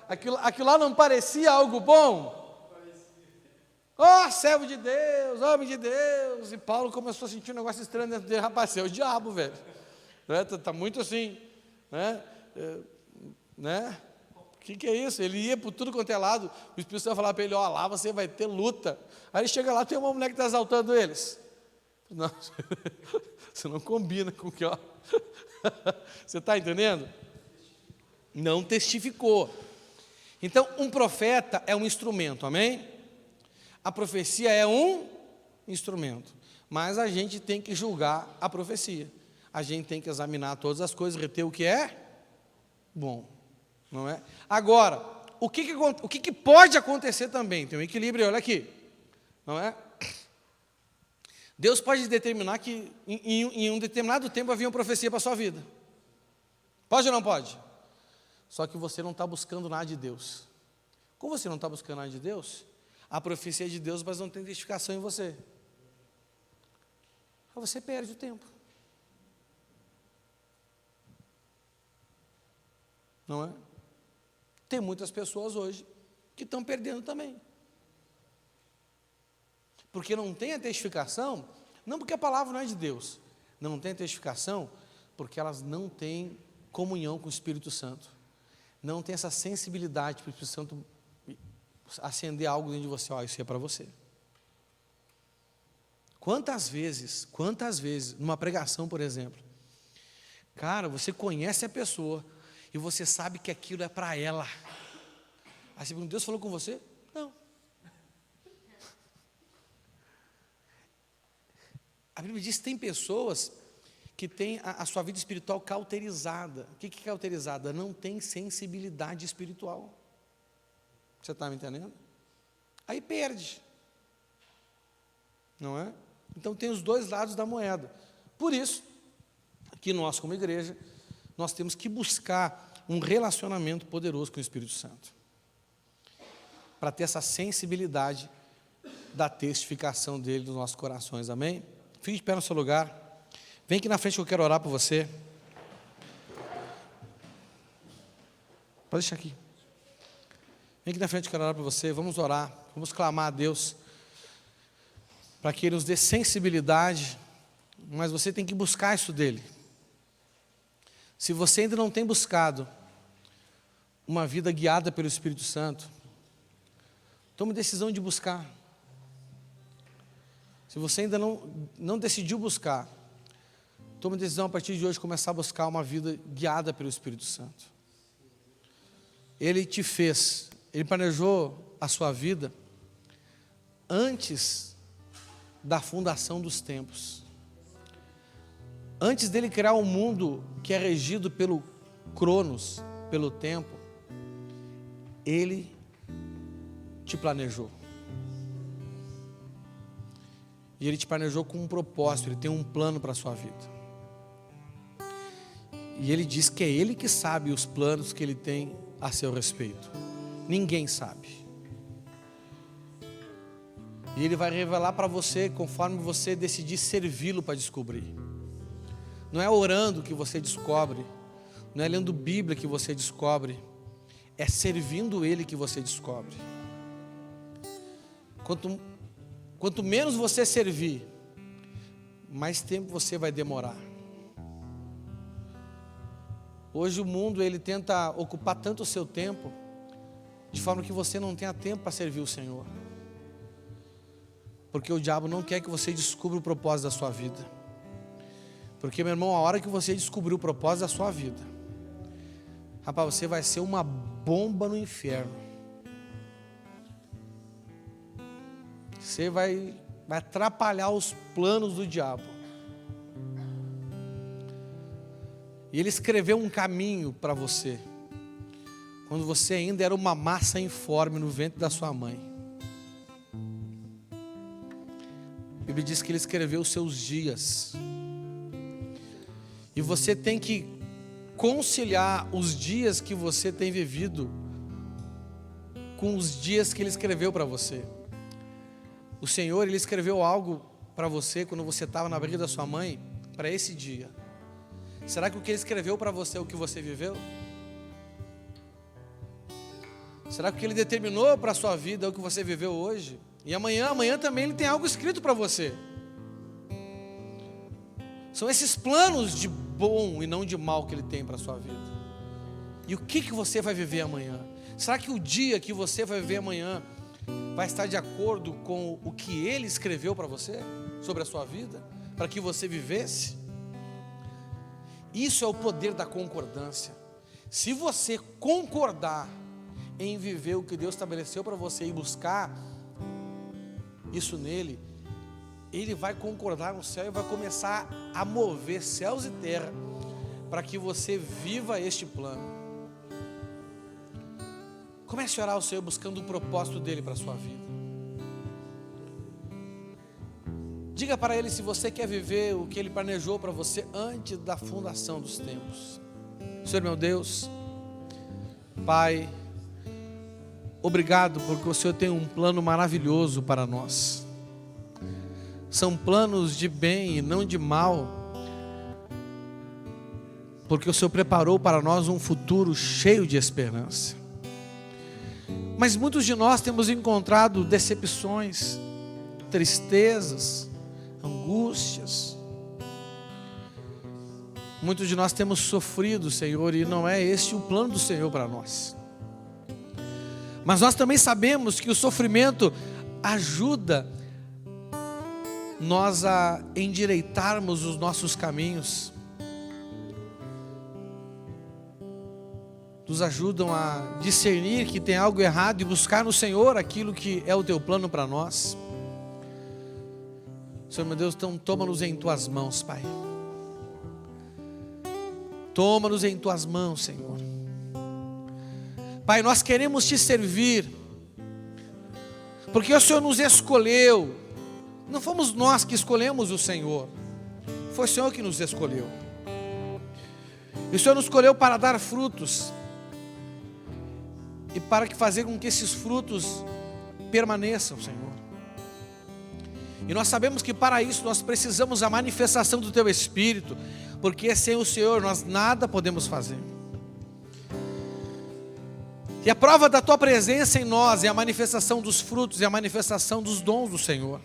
aquilo lá não parecia algo bom? Ó, servo de Deus, homem de Deus. E Paulo começou a sentir um negócio estranho dentro dele. Rapaz, é o diabo, velho. Está muito assim, né? O que é isso? Ele ia por tudo quanto é lado. O Espírito Santo falava para ele, ó, lá você vai ter luta. Aí ele chega lá, tem uma mulher que está exaltando eles. Não, você não combina com o que, ó. Você está entendendo? Não testificou. Então, um profeta é um instrumento, amém? A profecia é um instrumento. Mas a gente tem que julgar a profecia. A gente tem que examinar todas as coisas, reter o que é bom, não é? Agora, o que pode acontecer também? Tem um equilíbrio, olha aqui, não é? Deus pode determinar que em um determinado tempo havia uma profecia para a sua vida. Pode ou não pode? Só que você não está buscando nada de Deus. Como você não está buscando nada de Deus, a profecia é de Deus, mas não tem identificação em você. Aí você perde o tempo. Não é? Tem muitas pessoas hoje que estão perdendo também. Porque não tem a testificação, não porque a palavra não é de Deus, não tem a testificação porque elas não têm comunhão com o Espírito Santo. Não tem essa sensibilidade para o Espírito Santo acender algo dentro de você. Ó, isso é para você. Quantas vezes, numa pregação, por exemplo, cara, você conhece a pessoa e você sabe que aquilo é para ela. Aí você pergunta, Deus falou com você? Não. A Bíblia diz que tem pessoas que têm a sua vida espiritual cauterizada. O que é cauterizada? Não tem sensibilidade espiritual. Você está me entendendo? Aí perde. Não é? Então tem os dois lados da moeda. Por isso, que nós como igreja, nós temos que buscar um relacionamento poderoso com o Espírito Santo. Para ter essa sensibilidade da testificação dele nos nossos corações, amém? Fique de pé no seu lugar. Vem aqui na frente que eu quero orar por você. Pode deixar aqui. Vem aqui na frente que eu quero orar por você. Vamos orar, vamos clamar a Deus para que Ele nos dê sensibilidade, mas você tem que buscar isso dEle. Se você ainda não tem buscado uma vida guiada pelo Espírito Santo, tome decisão de buscar. Se você ainda não decidiu buscar, tome decisão a partir de hoje começar a buscar uma vida guiada pelo Espírito Santo. Ele te fez, Ele planejou a sua vida antes da fundação dos tempos. Antes dele criar um mundo que é regido pelo Cronos, pelo tempo, Ele te planejou. E Ele te planejou com um propósito, Ele tem um plano para a sua vida. E Ele diz que é Ele que sabe os planos que Ele tem a seu respeito. Ninguém sabe. E Ele vai revelar para você conforme você decidir servi-lo para descobrir. Não é orando que você descobre, não é lendo Bíblia que você descobre, é servindo Ele que você descobre. Quanto menos você servir, mais tempo você vai demorar. Hoje o mundo ele tenta ocupar tanto o seu tempo, de forma que você não tenha tempo para servir o Senhor. Porque o diabo não quer que você descubra o propósito da sua vida. Porque, meu irmão, a hora que você descobrir o propósito da sua vida, rapaz, você vai ser uma bomba no inferno. Você vai atrapalhar os planos do diabo. E ele escreveu um caminho para você, quando você ainda era uma massa informe no ventre da sua mãe. A Bíblia diz que ele escreveu os seus dias. E você tem que conciliar os dias que você tem vivido com os dias que Ele escreveu para você. O Senhor, Ele escreveu algo para você quando você estava na barriga da sua mãe, para esse dia. Será que o que Ele escreveu para você é o que você viveu? Será que o que Ele determinou para a sua vida é o que você viveu hoje? E amanhã também Ele tem algo escrito para você. São esses planos de bom e não de mal que Ele tem para a sua vida. E o que você vai viver amanhã? Será que o dia que você vai viver amanhã vai estar de acordo com o que Ele escreveu para você, sobre a sua vida, para que você vivesse? Isso é o poder da concordância. Se você concordar em viver o que Deus estabeleceu para você e buscar isso nele, Ele vai concordar no céu e vai começar a mover céus e terra para que você viva este plano. Comece a orar ao Senhor buscando o propósito dele para a sua vida. Diga para Ele se você quer viver o que Ele planejou para você antes da fundação dos tempos. Senhor meu Deus, Pai, obrigado porque o Senhor tem um plano maravilhoso para nós. São planos de bem e não de mal, porque o Senhor preparou para nós um futuro cheio de esperança. Mas muitos de nós temos encontrado decepções, tristezas, angústias. Muitos de nós temos sofrido, Senhor, e não é este o plano do Senhor para nós. Mas nós também sabemos que o sofrimento ajuda nós a endireitarmos os nossos caminhos, nos ajudam a discernir que tem algo errado e buscar no Senhor aquilo que é o teu plano para nós. Senhor meu Deus, então toma-nos em tuas mãos, Pai. Toma-nos em tuas mãos, Senhor. Pai, nós queremos te servir, porque o Senhor nos escolheu. Não fomos nós que escolhemos o Senhor, foi o Senhor que nos escolheu. E o Senhor nos escolheu para dar frutos, e para fazer com que esses frutos permaneçam, Senhor. E nós sabemos que para isso nós precisamos da manifestação do Teu Espírito, porque sem o Senhor nós nada podemos fazer. E a prova da Tua presença em nós é a manifestação dos frutos, é a manifestação dos dons do Senhor.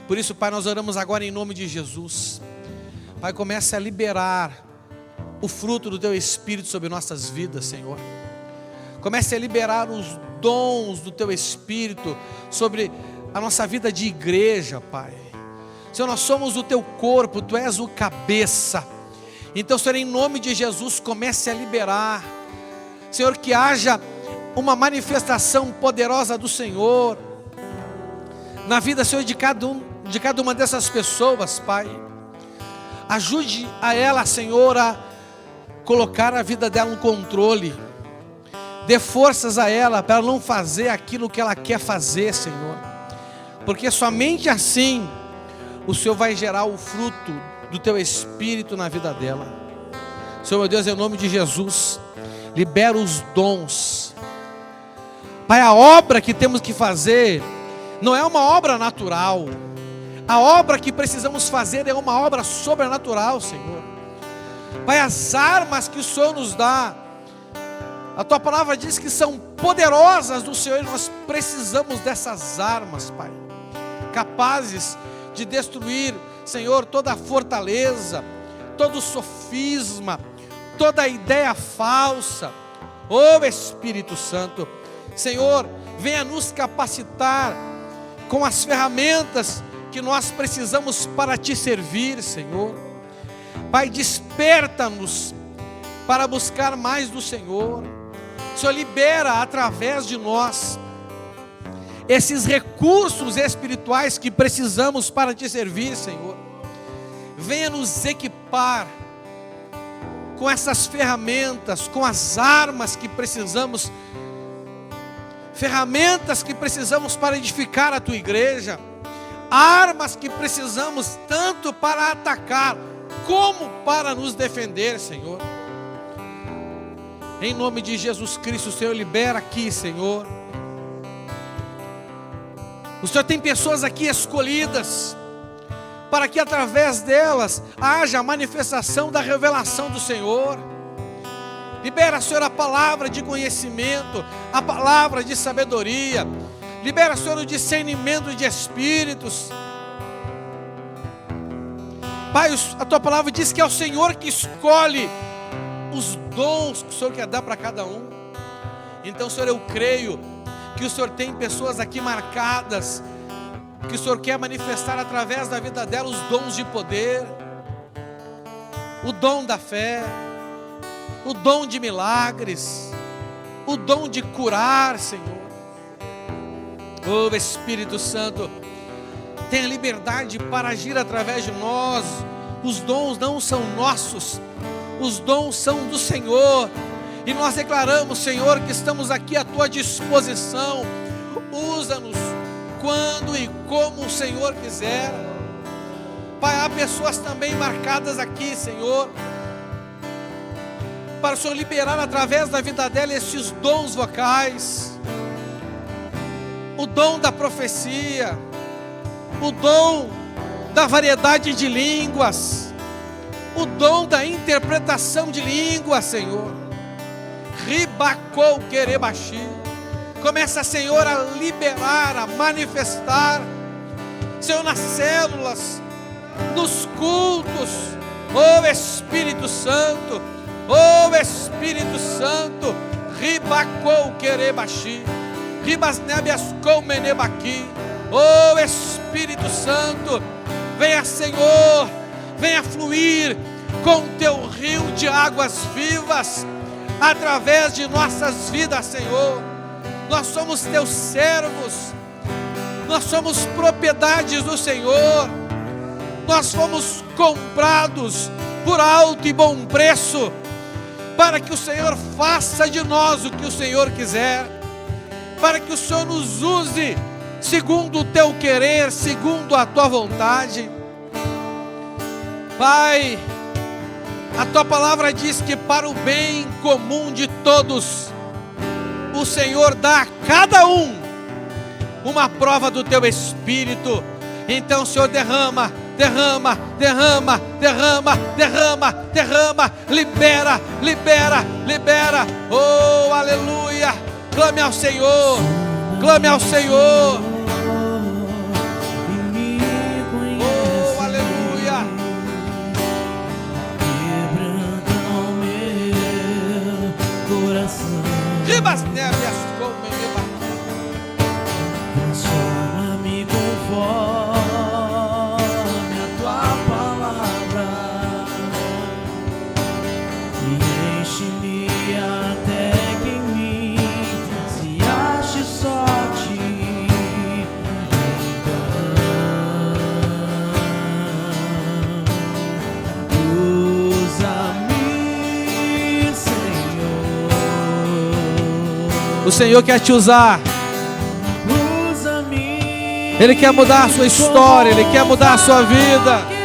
Por isso, Pai, nós oramos agora em nome de Jesus. Pai, comece a liberar o fruto do Teu Espírito sobre nossas vidas, Senhor. Comece a liberar os dons do Teu Espírito sobre a nossa vida de igreja, Pai. Senhor, nós somos o Teu corpo, Tu és o cabeça. Então, Senhor, em nome de Jesus, comece a liberar, Senhor, que haja uma manifestação poderosa do Senhor na vida, Senhor, de cada uma dessas pessoas, Pai. Ajude a ela, Senhor, a colocar a vida dela no controle. Dê forças a ela para ela não fazer aquilo que ela quer fazer, Senhor. Porque somente assim o Senhor vai gerar o fruto do Teu Espírito na vida dela. Senhor meu Deus, em nome de Jesus, libera os dons. Pai, a obra que temos que fazer não é uma obra natural. A obra que precisamos fazer é uma obra sobrenatural, Senhor. Pai, as armas que o Senhor nos dá, a Tua palavra diz que são poderosas do Senhor, e nós precisamos dessas armas, Pai, capazes de destruir, Senhor, toda a fortaleza, todo o sofisma, toda a ideia falsa. Ó Espírito Santo, Senhor, venha nos capacitar com as ferramentas que nós precisamos para Te servir, Senhor. Pai, desperta-nos para buscar mais do Senhor. Senhor, libera através de nós esses recursos espirituais que precisamos para Te servir, Senhor. Venha nos equipar com essas ferramentas, com as armas que precisamos, ferramentas que precisamos para edificar a Tua igreja, armas que precisamos tanto para atacar como para nos defender, Senhor. Em nome de Jesus Cristo, o Senhor libera aqui, Senhor. O Senhor tem pessoas aqui escolhidas para que através delas haja a manifestação da revelação do Senhor. Libera, Senhor, a palavra de conhecimento, a palavra de sabedoria. Libera, Senhor, o discernimento de espíritos. Pai, a Tua palavra diz que é o Senhor que escolhe os dons que o Senhor quer dar para cada um. Então, Senhor, eu creio que o Senhor tem pessoas aqui marcadas, que o Senhor quer manifestar através da vida dela os dons de poder, o dom da fé, o dom de milagres, o dom de curar, Senhor. Oh Espírito Santo, tenha liberdade para agir através de nós. Os dons não são nossos, os dons são do Senhor. E nós declaramos, Senhor, que estamos aqui à tua disposição. Usa-nos quando e como o Senhor quiser. Pai, há pessoas também marcadas aqui, Senhor, para o Senhor liberar através da vida dela esses dons vocais. O dom da profecia, o dom da variedade de línguas, o dom da interpretação de línguas, Senhor. Ribacou querebaxi. Começa, Senhor, a liberar, a manifestar, Senhor, nas células, nos cultos. Oh Espírito Santo, oh Espírito Santo, ribacou querebaxi, ribasnébias com menebaqui. Oh Espírito Santo, venha, Senhor, venha fluir com teu rio de águas vivas através de nossas vidas, Senhor. Nós somos teus servos, nós somos propriedades do Senhor, nós fomos comprados por alto e bom preço, para que o Senhor faça de nós o que o Senhor quiser, para que o Senhor nos use segundo o teu querer, segundo a tua vontade. Pai, a tua palavra diz que para o bem comum de todos, o Senhor dá a cada um uma prova do teu Espírito. Então, Senhor, derrama, derrama, derrama, derrama, derrama, derrama, libera, libera, libera. Oh, aleluia. Clame ao Senhor, clame ao Senhor. Oh, aleluia. Ribas nébias com menebaqui. Transforma-me conforme a tua palavra e enche-me até que em mim se ache só ti. Usa-me, Senhor. O Senhor quer te usar. Ele quer mudar a sua história, Ele quer mudar a sua vida.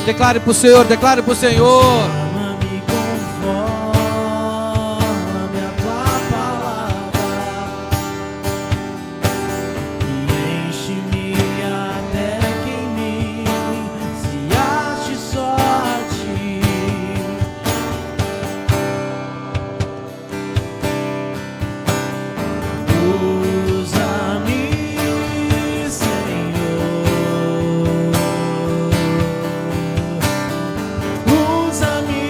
Declare para o Senhor, declare para o Senhor. Ama-me conforme a tua palavra e enche-me até que em mim se ache só ti. Usa-me, Senhor. Usa-me,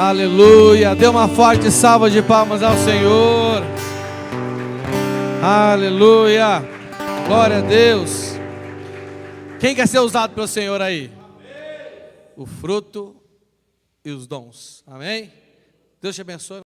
Aleluia. Dê uma forte salva de palmas ao Senhor. Aleluia. Glória a Deus. Quem quer ser usado pelo Senhor aí? O fruto e os dons. Amém? Deus te abençoe.